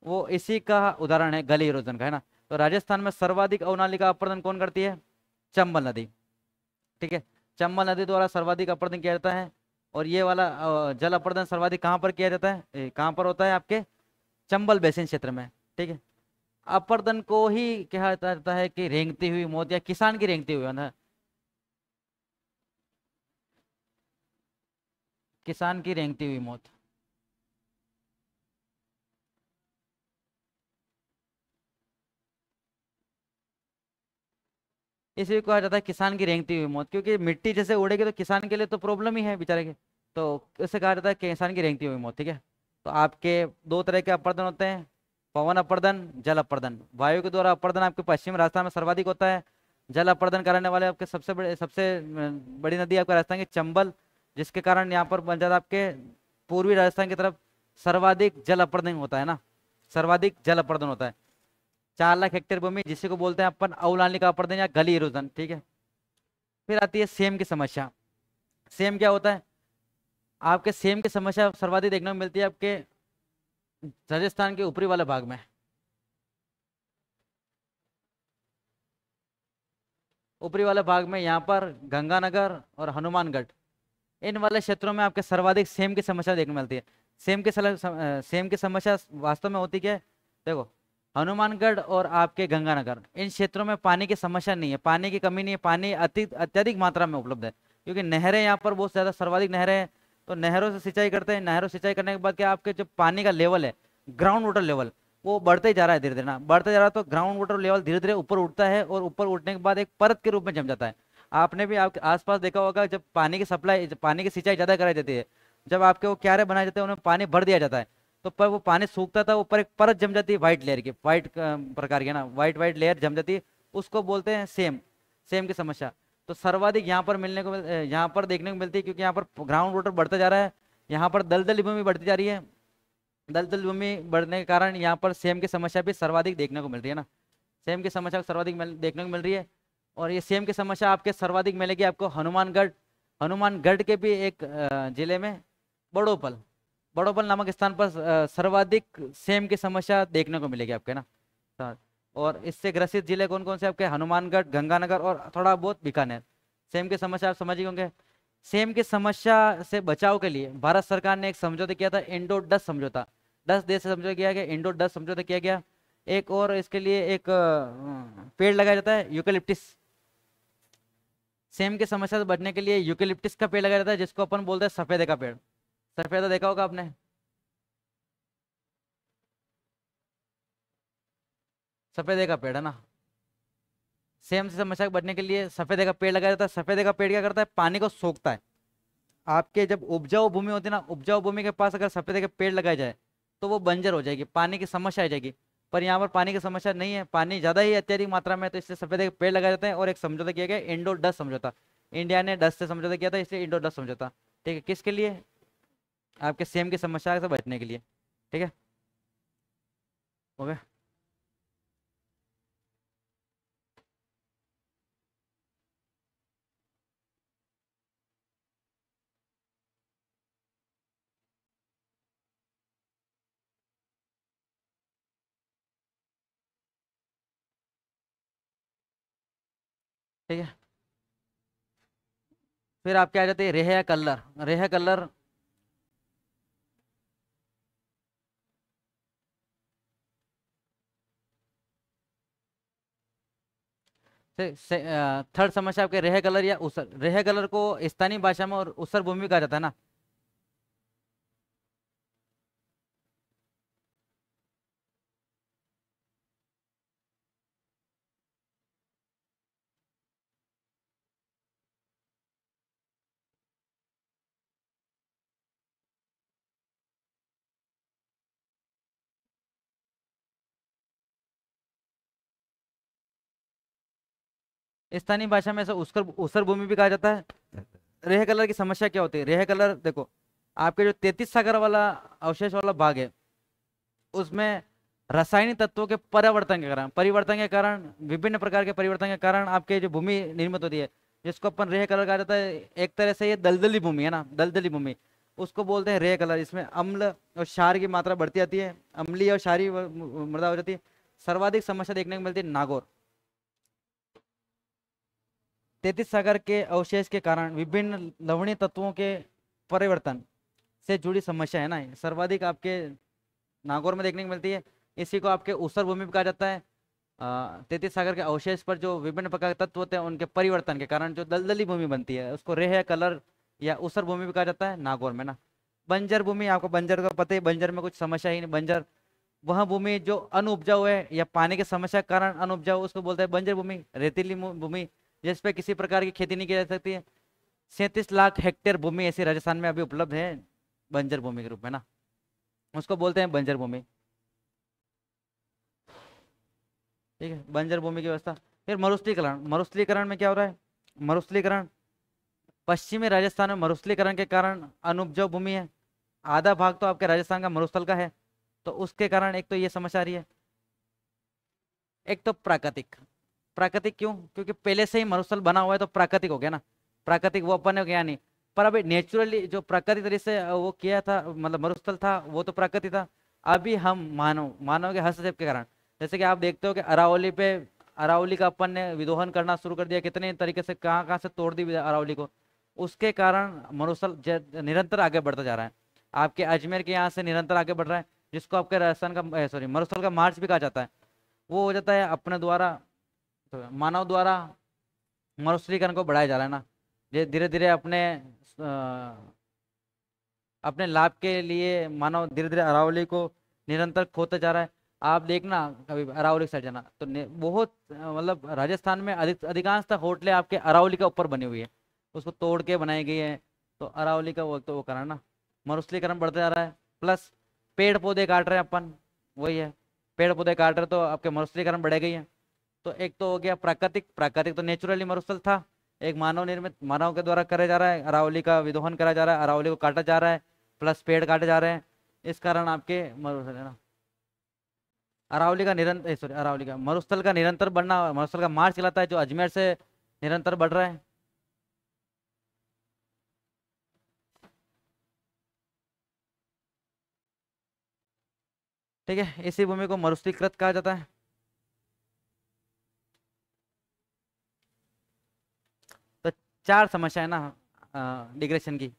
वो इसी का उदाहरण है गली इरोजन का, है ना। तो राजस्थान में सर्वाधिक अवनालिका अपरदन कौन करती है? चंबल नदी। ठीक है, चंबल नदी द्वारा सर्वाधिक अपरदन किया जाता है। और ये वाला जल अपरदन सर्वाधिक कहाँ पर किया जाता है? कहाँ पर होता है? आपके चंबल बेसिन क्षेत्र में। ठीक है, अपरदन को ही कहा जाता है कि रेंगती हुई मौत या किसान की रेंगती हुई ना, किसान की रेंगती हुई मौत। इसी को कहा जाता है किसान की रेंगती हुई मौत, क्योंकि मिट्टी जैसे उड़ेगी तो किसान के लिए तो प्रॉब्लम ही है बेचारे के। तो इसे कहा जाता है किसान की रेंगती हुई मौत। ठीक है, तो आपके दो तरह के अपरदन होते हैं, पवन अपरदन, जल अपरदन। वायु के द्वारा अपरदन आपके पश्चिम राजस्थान में सर्वाधिक होता है। जल अपरदन कराने वाले आपके सबसे बड़ी नदी आपका राजस्थान की चंबल, जिसके कारण यहाँ पर बन जाता है आपके पूर्वी राजस्थान की तरफ सर्वाधिक जल अपरदन होता है ना, सर्वाधिक जल अपरदन होता है। 4 लाख हेक्टेयर भूमि, जिसे को बोलते हैं अपन अवलानिका अपरदन या गली इरोजन। ठीक है, फिर आती है सेम की समस्या। सेम क्या होता है? आपके सेम की समस्या सर्वाधिक देखने को मिलती है आपके राजस्थान के ऊपरी वाले भाग में। ऊपरी वाले भाग में यहाँ पर गंगानगर और हनुमानगढ़, इन वाले क्षेत्रों में आपके सर्वाधिक सेम की समस्या देखने को मिलती है। सेम की समस्या वास्तव में होती क्या है? देखो, हनुमानगढ़ और आपके गंगानगर, इन क्षेत्रों में पानी की समस्या नहीं है, पानी की कमी नहीं है, पानी अत्यधिक मात्रा में उपलब्ध है, क्योंकि नहरें यहाँ पर बहुत ज्यादा सर्वाधिक नहरें हैं। तो नहरों से सिंचाई करते हैं, नहरों से सिंचाई करने के बाद क्या आपके जो पानी का लेवल है, ग्राउंड वाटर लेवल, वो बढ़ते ही जा रहा है धीरे धीरे ना, बढ़ते जा रहा है। तो ग्राउंड वाटर लेवल धीरे धीरे ऊपर उठता है और ऊपर उठने के बाद एक परत के रूप में जम जाता है। आपने भी आपके आसपास देखा होगा, जब पानी की सप्लाई, पानी की सिंचाई ज्यादा कराई जाती है, जब आपके वो क्यारे बनाए जाते हैं उनमें पानी भर दिया जाता है, तो पर वो पानी सूखता था, ऊपर एक परत जम जाती है व्हाइट लेयर की, व्हाइट प्रकार की ना, व्हाइट व्हाइट लेयर जम जाती है, उसको बोलते हैं सेम। सेम की समस्या तो सर्वाधिक यहाँ पर यहाँ पर देखने को मिलती है, क्योंकि यहाँ पर ग्राउंड वाटर बढ़ता जा रहा है, यहाँ पर दलदली भूमि बढ़ती जा रही है। दलदल भूमि बढ़ने के कारण यहाँ पर सेम की समस्या भी सर्वाधिक देखने को मिल रही है ना, सेम की समस्या सर्वाधिक देखने को मिल रही है। और ये सेम की समस्या आपके सर्वाधिक मिलेगी आपको हनुमानगढ़, हनुमानगढ़ के भी एक जिले में बड़ोपल, बड़ोपल नामक स्थान पर सर्वाधिक सेम की समस्या देखने को मिलेगी आपके ना। और इससे ग्रसित जिले कौन कौन से आपके? हनुमानगढ़, गंगानगर और थोड़ा बहुत बीकानेर। सेम की समस्या आप समझ ही होंगे। सेम की समस्या से बचाव के लिए भारत सरकार ने एक समझौता किया था, इंडो डच समझौता। 10 देश से समझौता किया गया, इंडो डच समझौता किया गया। एक और इसके लिए एक पेड़ लगाया जाता है, यूकेलिप्टिस। सेम की समस्या से बचने के लिए यूकेलिप्टिस का पेड़ लगाया जाता है, जिसको अपन बोलते हैं सफेदे का पेड़। सफेदा देखा होगा आपने, सफेदे का पेड़ है ना। सेम से समस्या से बचने के लिए सफेदे का पेड़ लगाया जाता है। सफेदे का पेड़ क्या करता है? पानी को सोखता है। आपके जब उपजाऊ भूमि होती है ना, उपजाऊ भूमि के पास अगर सफेदे के पेड़ लगाए जाए तो वो बंजर हो जाएगी, पानी की समस्या आ जाएगी। पर यहाँ पर पानी की समस्या नहीं है, पानी ज्यादा ही अत्यधिक मात्रा में है, तो इससे सफेदे के पेड़ लगाए जाते हैं। और एक समझौता किया गया, इंडो डच समझौता। इंडिया ने डच से समझौता किया था, इसलिए इंडो डच समझौता। ठीक है, किसके लिए? आपके सेम की समस्या से बचने के लिए। ठीक है, हो गया। ठीक है, फिर आप क्या आ जाते हैं? रेह या कल्लर। रेह कल्लर से थर्ड समस्या आपके रेह कलर या उसर। रेह कलर को स्थानीय भाषा में और उसर भूमि कहा जाता है ना। स्थानीय भाषा में इसे उसकर उसर भूमि भी कहा जाता है। रेह कलर की समस्या क्या होती है? रेह कलर देखो, आपके जो 33 सागर वाला अवशेष वाला भाग है, उसमें रासायनिक तत्वों के परिवर्तन के कारण विभिन्न प्रकार के परिवर्तन के कारण आपके जो भूमि निर्मित होती है, जिसको अपन रेह कलर कहा जाता है। एक तरह से ये दलदली भूमि है ना, दलदली भूमि, उसको बोलते हैं रेह कलर। इसमें अम्ल और क्षार की मात्रा बढ़ती जाती है, अम्लीय और क्षारीय मृदा हो जाती है। सर्वाधिक समस्या देखने को मिलती है नागौर। 33 सागर के अवशेष के कारण विभिन्न लवणीय तत्वों के परिवर्तन से जुड़ी समस्या है ना, सर्वाधिक आपके नागौर में देखने को मिलती है। इसी को आपके ऊसर भूमि भी कहा जाता है। 33 सागर के अवशेष पर जो विभिन्न प्रकार के तत्व होते हैं उनके परिवर्तन के कारण जो दलदली भूमि बनती है उसको रेह कलर या ऊसर भूमि भी कहा जाता है नागौर में ना। बंजर भूमि, आपको बंजर का पता है, बंजर में कुछ समस्या ही नहीं। बंजर वह भूमि जो अनउपजाऊ है या पानी की समस्या के कारण अनउपजाऊ, उसको बोलते हैं बंजर भूमि, रेतीली भूमि जिस पे किसी प्रकार की खेती नहीं की जा सकती है। 37 लाख हेक्टेयर भूमि ऐसी राजस्थान में अभी उपलब्ध है बंजर भूमि के रूप में ना, उसको बोलते हैं बंजर भूमि। ठीक है, बंजर भूमि की व्यवस्था। फिर मरुस्थलीकरण, मरुस्थलीकरण में क्या हो रहा है? मरुस्थलीकरण, पश्चिमी राजस्थान में मरुस्थलीकरण के कारण अनुपजाऊ भूमि है। आधा भाग तो आपके राजस्थान का मरुस्थल का है, तो उसके कारण एक तो ये समस्या आ रही है। एक तो प्राकृतिक, प्राकृतिक क्यों? क्योंकि पहले से ही मरुस्थल बना हुआ है तो प्राकृतिक हो गया ना, प्राकृतिक वो अपन ने गया नहीं। पर अभी नेचुरली जो प्राकृतिक तरीके से वो किया था, मतलब मरुस्थल था वो तो प्राकृतिक था। अभी हम मानव मानव के हस्तक्षेप के कारण, जैसे कि आप देखते हो कि अरावली पे, अरावली का अपन ने विदोहन करना शुरू कर दिया, कितने तरीके से कहाँ कहाँ से तोड़ दी अरावली को। उसके कारण मरुस्थल निरंतर आगे बढ़ता जा रहा है। आपके अजमेर के यहाँ से निरंतर आगे बढ़ रहा है, जिसको आपके राजस्थान का सॉरी मरुस्थल का मार्च भी कहा जाता है। वो हो जाता है अपने द्वारा, तो मानव द्वारा मरुस्थलीकरण को बढ़ाया जा रहा है ना। ये धीरे धीरे अपने लाभ के लिए मानव धीरे धीरे अरावली को निरंतर खोता जा रहा है। आप देखना कभी अरावली साइड जाना तो बहुत मतलब राजस्थान में अधिकांशतः होटलें आपके अरावली के ऊपर बनी हुई है, उसको तोड़ के बनाई गई है। तो अरावली का वो कारण ना, मरुस्थलीकरण बढ़ता जा रहा है। प्लस पेड़ पौधे काट रहे हैं अपन, वही है, पेड़ पौधे काट रहे तो आपके मरुस्थलीकरण बढ़े गई है। तो एक तो हो गया प्राकृतिक, प्राकृतिक तो नेचुरली मरुस्थल था। एक मानव निर्मित, मानव के द्वारा करा जा रहा है, अरावली का विदोहन करा जा रहा है, अरावली को काटा जा रहा है, प्लस पेड़ काटे जा रहे हैं। इस कारण आपके मरुस्थल है ना, अरावली का निरंतर सॉरी अरावली का मरुस्थल का निरंतर बढ़ना, मरुस्थल का मार्च चलाता है जो अजमेर से निरंतर बढ़ रहा है। ठीक है, इसी भूमि को मरुस्थलीकृत कहा जाता है। तो चार समस्या है ना डिग्रेशन की।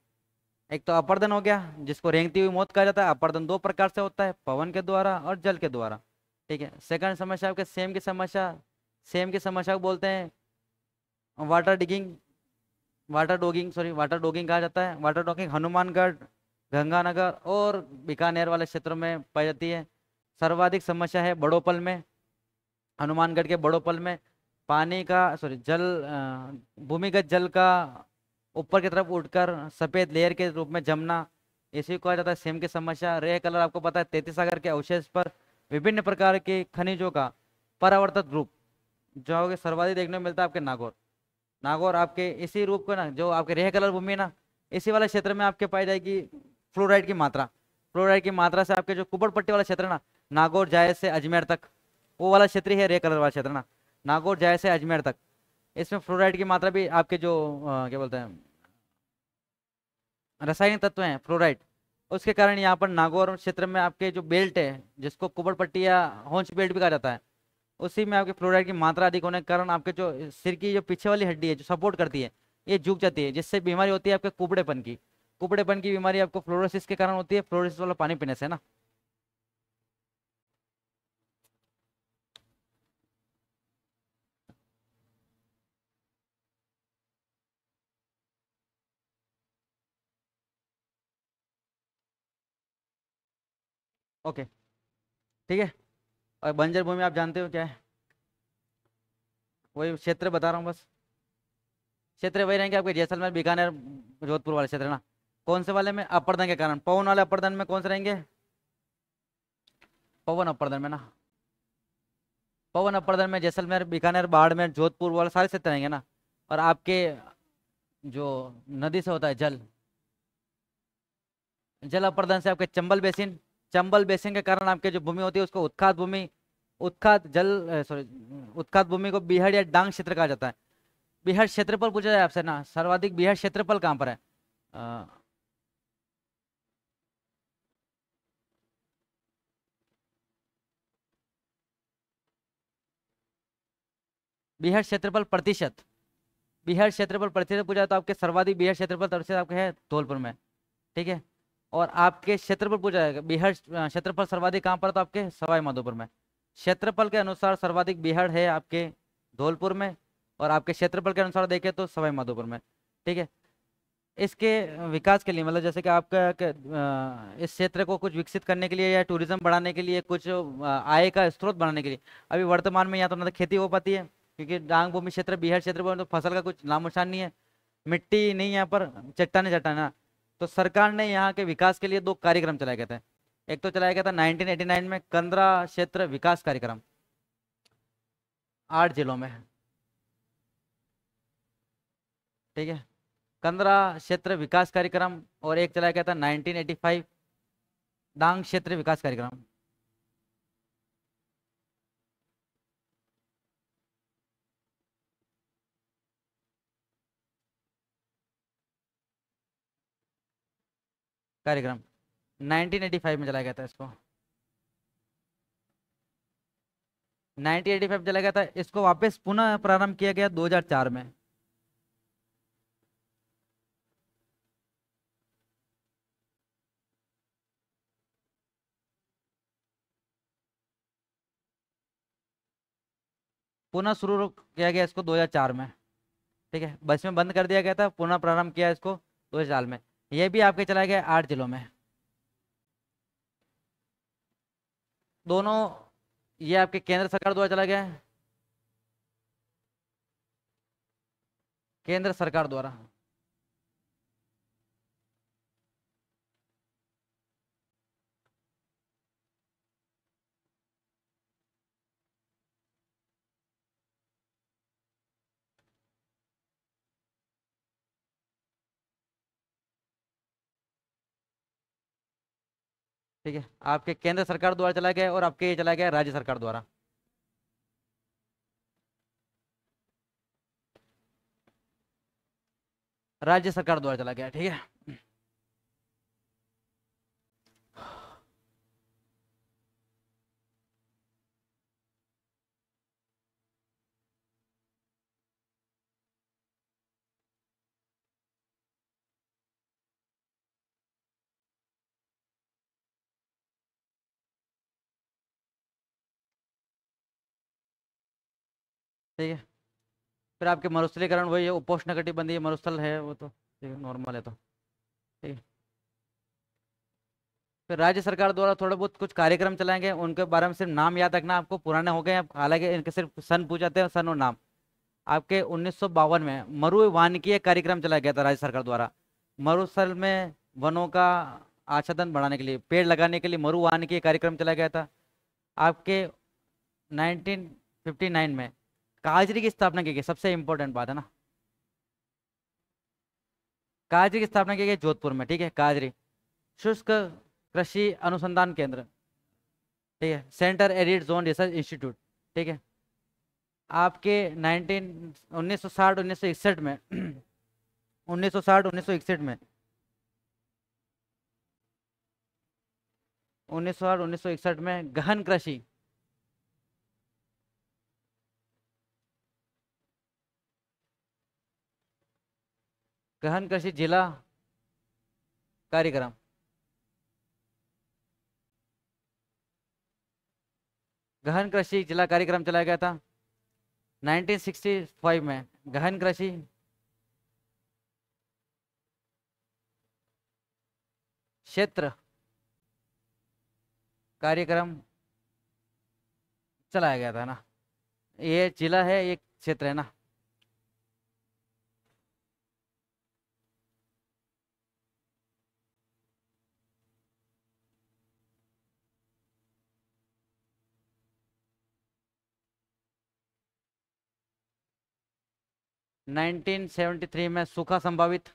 एक तो अपर्दन हो गया, जिसको रेंगती हुई मौत कहा जाता है। अपर्दन दो प्रकार से होता है, पवन के द्वारा और जल के द्वारा। ठीक है, सेकंड समस्या आपके सेम की समस्या, सेम की समस्या को बोलते हैं वाटर डिगिंग, वाटर डॉगिंग कहा जाता है। वाटर डॉगिंग हनुमानगढ़, गंगानगर और बीकानेर वाले क्षेत्रों में पाई जाती है। सर्वाधिक समस्या है बड़ोपल में, हनुमानगढ़ के बड़ोपल में पानी का जल भूमिगत जल का ऊपर की तरफ उठकर सफेद लेयर के रूप में जमना, इसी को कहा जाता है सेम की समस्या। रेह कलर आपको पता है 33 सागर के अवशेष पर विभिन्न प्रकार के खनिजों का परावर्तित रूप जो सर्वाधिक देखने को मिलता है आपके नागौर। नागौर आपके इसी रूप को ना, जो आपके रेह कलर भूमि है ना, इसी वाले क्षेत्र में आपके पाई जाएगी फ्लोराइड की मात्रा। फ्लोराइड की मात्रा से आपके जो कुबड़ पट्टी वाला क्षेत्र है ना, नागौर जायज से अजमेर तक, वो वाला क्षेत्र ही है रेह कलर वाला क्षेत्र ना, नागौर जायज से अजमेर तक। इसमें फ्लोराइड की मात्रा भी आपके जो क्या बोलते हैं रासायनिक तत्व हैं फ्लोराइड, उसके कारण यहाँ पर नागौर क्षेत्र में आपके जो बेल्ट है, जिसको कुबड़ पट्टी या होंच बेल्ट भी कहा जाता है, उसी में आपके फ्लोराइड की मात्रा अधिक होने के कारण आपके जो सिर की जो पीछे वाली हड्डी है जो सपोर्ट करती है, ये झुक जाती है, जिससे बीमारी होती है आपके कुबड़ेपन की। कुबड़ेपन की बीमारी आपको फ्लोरोसिस के कारण होती है, फ्लोरोसिस वाला पानी पीने से ना। ओके, ठीक है। और बंजर भूमि आप जानते हो क्या है? वही क्षेत्र बता रहा हूँ बस। क्षेत्र वही रहेंगे आपके जैसलमेर, बीकानेर, जोधपुर वाले क्षेत्र ना। कौन से वाले में? अपर्दन के कारण, पवन वाले अपर्दन में कौन से रहेंगे? पवन अपर्दन में ना, पवन अपर्दन में जैसलमेर, बीकानेर, बाड़मेर, जोधपुर वाले सारे क्षेत्र रहेंगे ना। और आपके जो नदी से होता है जल, जल अपर्दन से आपके चंबल बेसिन, चंबल बेसिन के कारण आपके जो भूमि होती है उसको उत्खात भूमि, उत्खात जल उत्खात भूमि को बीहड़ या डांग क्षेत्र कहा जाता है। बिहार क्षेत्रफल पूछा जाए आपसे ना, सर्वाधिक बिहार क्षेत्रफल कहाँ पर है? अ, बिहार क्षेत्रफल प्रतिशत, बिहार क्षेत्रफल प्रतिशत पूछा तो आपके सर्वाधिक बिहार क्षेत्रफल प्रतिशत आपके है धौलपुर में। ठीक है। और आपके क्षेत्रफल पूछा जाएगा, बिहार क्षेत्रफल सर्वाधिक कहाँ पर है, तो आपके सवाई माधोपुर में। क्षेत्रफल के अनुसार सर्वाधिक बिहार है आपके धौलपुर में, और आपके क्षेत्रफल के अनुसार देखें तो सवाई माधोपुर में। ठीक है। इसके विकास के लिए, मतलब जैसे कि आपका इस क्षेत्र को कुछ विकसित करने के लिए या टूरिज्म बढ़ाने के लिए, कुछ आय का स्रोत बनाने के लिए, अभी वर्तमान में यहाँ तो ना तो खेती हो पाती है, क्योंकि डांग भूमि क्षेत्र बिहार क्षेत्र में तो फसल का कुछ नामो निशान नहीं है, मिट्टी नहीं है यहाँ पर, चट्टाने चट्टाना है। तो सरकार ने यहाँ के विकास के लिए दो कार्यक्रम चलाए गए थे। एक तो चलाया गया था 1989 में कंदरा क्षेत्र विकास कार्यक्रम, 8 जिलों में। ठीक है। कंदरा क्षेत्र विकास कार्यक्रम, और एक चलाया गया था 1985 डांग क्षेत्र विकास कार्यक्रम। कार्यक्रम 1985 में चलाया गया था इसको, 1985 चला गया था इसको, वापस पुनः प्रारंभ किया गया 2004 में। पुनः शुरू किया गया इसको 2004 में। ठीक है, बस में बंद कर दिया गया था, पुनः प्रारंभ किया इसको 2004 में। ये भी आपके चला गया 8 जिलों में। दोनों ये आपके केंद्र सरकार द्वारा चला गया है, केंद्र सरकार द्वारा। ठीक है, आपके केंद्र सरकार द्वारा चला गया है, और आपके ये चला गया है राज्य सरकार द्वारा। राज्य सरकार द्वारा चला गया है, ठीक है। ठीक है, फिर आपके मरुस्थलीकरण वही है, उपोष्ण कटिबंधीय मरुस्थल है वो तो, ठीक है, नॉर्मल है तो। ठीक है। फिर राज्य सरकार द्वारा थोड़ा बहुत कुछ कार्यक्रम चलाएंगे, उनके बारे में सिर्फ नाम याद रखना, आपको पुराने हो गए हैं, हालांकि इनके सिर्फ सन पूछाते हैं, सन और नाम। आपके 1952 में मरु वानिकी कार्यक्रम चलाया गया था राज्य सरकार द्वारा। मरुस्थल में वनों का आच्छादन बढ़ाने के लिए, पेड़ लगाने के लिए मरु वानिकी कार्यक्रम चलाया गया था। आपके 1959 में काजरी की स्थापना की गई, सबसे इंपॉर्टेंट बात है ना, काजरी की स्थापना की गई जोधपुर में। ठीक है, काजरी शुष्क कृषि अनुसंधान केंद्र। ठीक है, centre arid zone research institute. ठीक है। आपके 1960 1961 में 1960 1961 में 1960 1961 में गहन कृषि, गहन कृषि जिला कार्यक्रम, गहन कृषि जिला कार्यक्रम चलाया गया था 1965 में। गहन कृषि क्षेत्र कार्यक्रम चलाया गया था ना, ये जिला है, ये क्षेत्र है ना। नाइनटीन 73 में सूखा संभावित,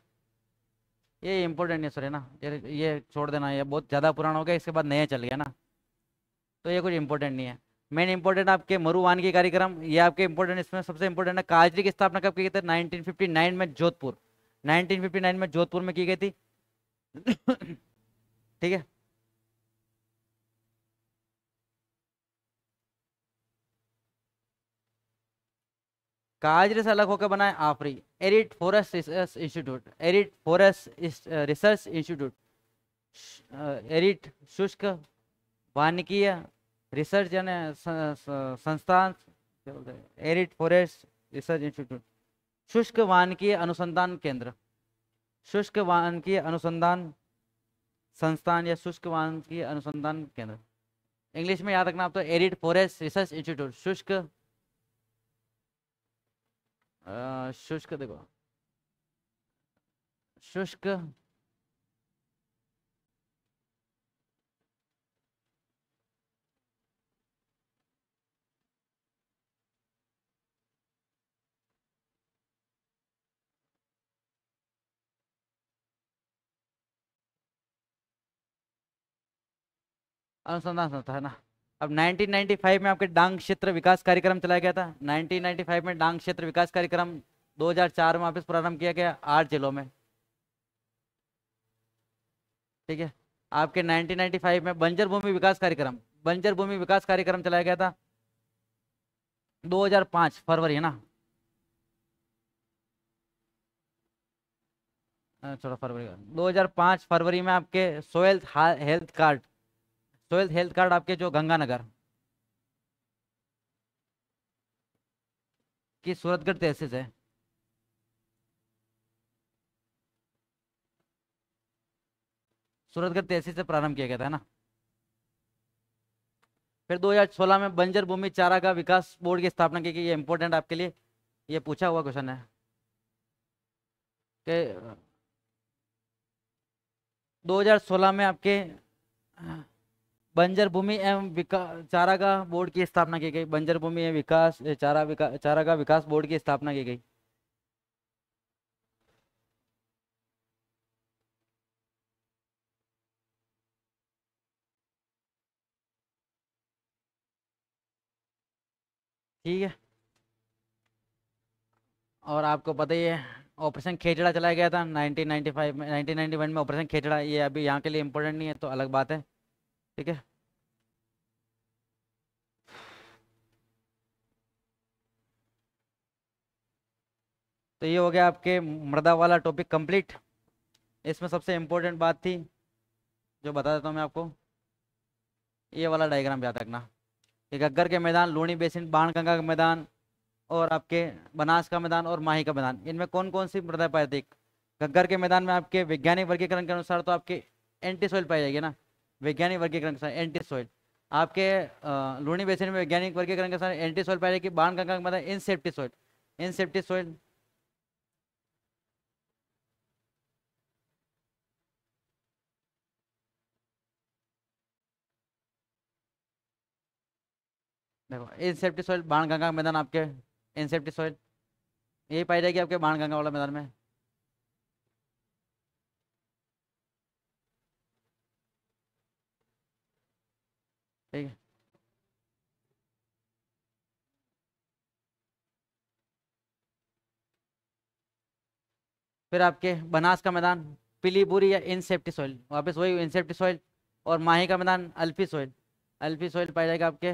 ये इंपॉर्टेंट नहीं सर है ना, ये छोड़ देना, ये बहुत ज़्यादा पुराना हो गया, इसके बाद नया चल गया ना, तो ये कुछ इंपॉर्टेंट नहीं है। मेन इंपॉर्टेंट आपके मरुवान के कार्यक्रम, ये आपके इंपॉर्टेंट, इसमें सबसे इंपॉर्टेंट है काजरी की स्थापना कब की गई थी? 1959 में जोधपुर, 1959 में जोधपुर में की गई थी। ठीक है। काजरे से अलग होकर बना है AFRI, arid forest research institute, arid forest research institute, arid शुष्क वानिकीय रिसर्च यानी संस्थान, क्या बोलते हैं, एरिड फॉरेस्ट रिसर्च इंस्टीट्यूट, शुष्क वानिकीय अनुसंधान केंद्र, शुष्क वानिकीय अनुसंधान संस्थान या शुष्क वानिकीय अनुसंधान केंद्र। इंग्लिश में याद रखना आप तो, एरिड फॉरेस्ट रिसर्च इंस्टीट्यूट, शुष्क शुष्क देखो, शुष्क अनुसंधान संस्था है ना। अब 1995 में आपके डांग क्षेत्र विकास कार्यक्रम चलाया गया था, 1995 में डांग क्षेत्र विकास कार्यक्रम, 2004 में वापस प्रारंभ किया गया 8 जिलों में। ठीक है। आपके 1995 में बंजर भूमि विकास कार्यक्रम, बंजर भूमि विकास कार्यक्रम चलाया गया था 2005 फरवरी, है ना, थोड़ा फरवरी, 2005 फरवरी में आपके soil health card, soil health card आपके जो गंगानगर की सूरतगढ़ तहसील है, सूरतगढ़ तहसील से प्रारंभ किया गया था, है ना। फिर 2016 में बंजर भूमि चारागाह विकास बोर्ड की स्थापना की गई, ये इंपॉर्टेंट आपके लिए, ये पूछा हुआ क्वेश्चन है कि 2016 में आपके बंजर भूमि एवं विकास चारागाह बोर्ड की स्थापना की गई, बंजर भूमि एवं चारागाह विकास बोर्ड की स्थापना की गई। ठीक है। और आपको पता ही है ऑपरेशन खेचड़ा चलाया गया था 1995 में, 1991 में ऑपरेशन खेचड़ा, ये अभी यहाँ के लिए इंपॉर्टेंट नहीं है तो अलग बात है। ठीक है। तो ये हो गया आपके मृदा वाला टॉपिक कंप्लीट। इसमें सबसे इम्पोर्टेंट बात थी जो बता देता हूँ मैं आपको, ये वाला डायग्राम याद रखना। ये घग्गर के मैदान, लूणी बेसिन, बाणगंगा का मैदान और आपके बनास का मैदान और माही का मैदान, इनमें कौन कौन सी मृदा पाई जाती है? घग्गर के मैदान में आपके वैज्ञानिक वर्गीकरण के अनुसार तो आपके एंटी सोइल पाई जाएगी ना, वैज्ञानिक वर्गीकरण के अनुसार एंटी सोइल। आपके लूणी बेसिन में वैज्ञानिक वर्गीकरण के अनुसार एंटी सोइल पाई जाएगी, बाणगंगा का मैदान इनसेप्टी सोइल, इनसेप्टी सोइल। देखो इनसेप्टी सॉइल बाणगंगा का मैदान आपके, इनसेप्टी सॉइल यही पाई जाएगी आपके बाणगंगा वाला मैदान में। ठीक है। फिर आपके बनास का मैदान पीलीभूरी या इनसेप्टी सॉइल, वापस वही इनसेप्टी सॉइल। और माही का मैदान अल्फी सॉइल, अल्फी सॉइल पाई जाएगा आपके।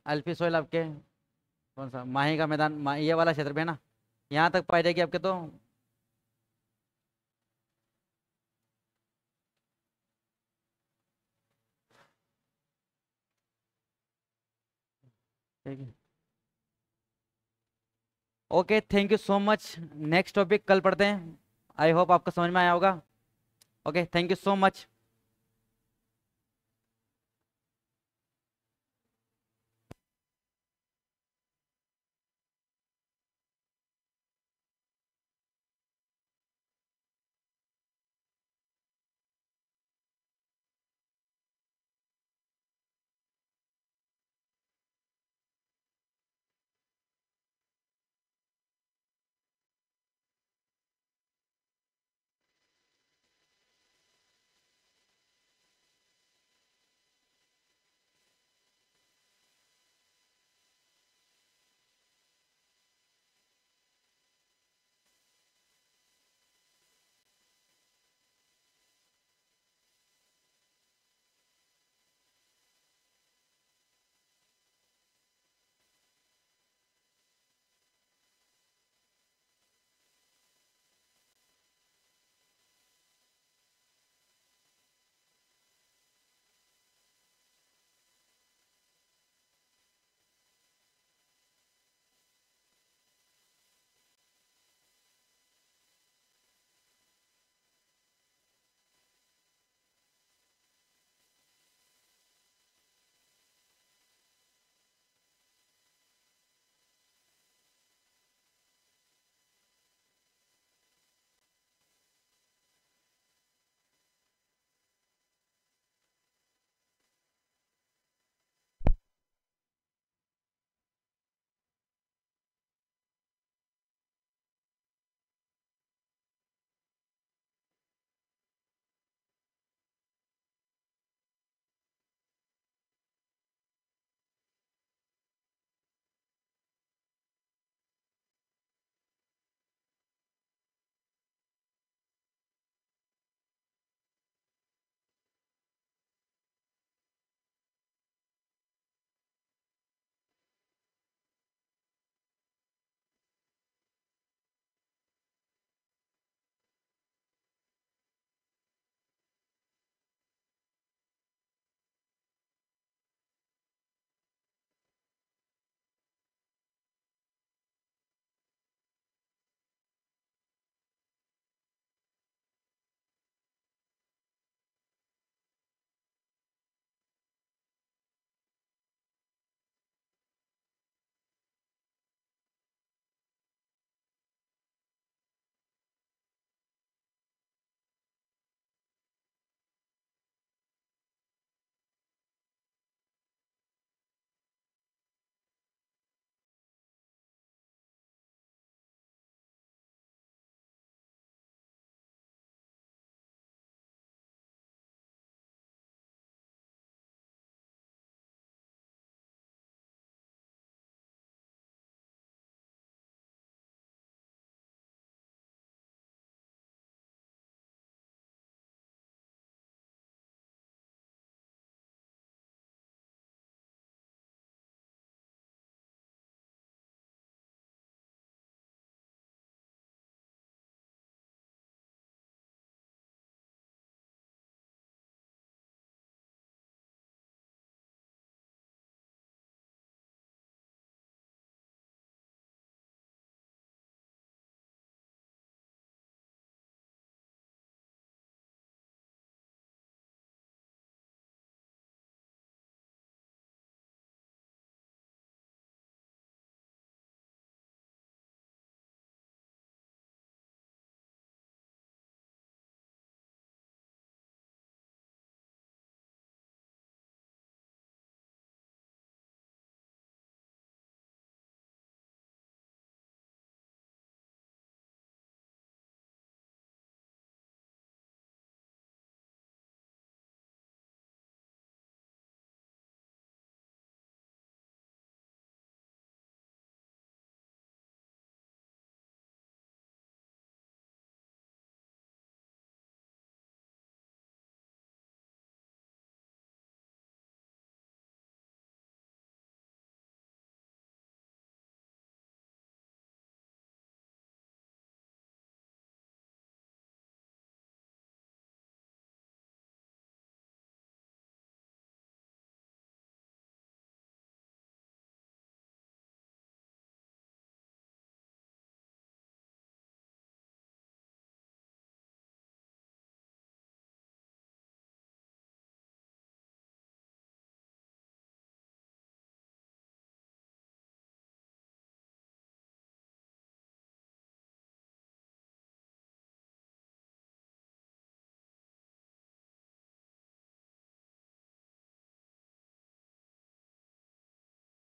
अल्फी सॉइल आपके कौन सा, माही का मैदान, ये वाला क्षेत्र में है ना, यहाँ तक पाई जाएगी आपके तो। ठीक है। Okay, thank you so much. Next topic कल पढ़ते हैं, आई होप आपको समझ में आया होगा। Okay, thank you so much.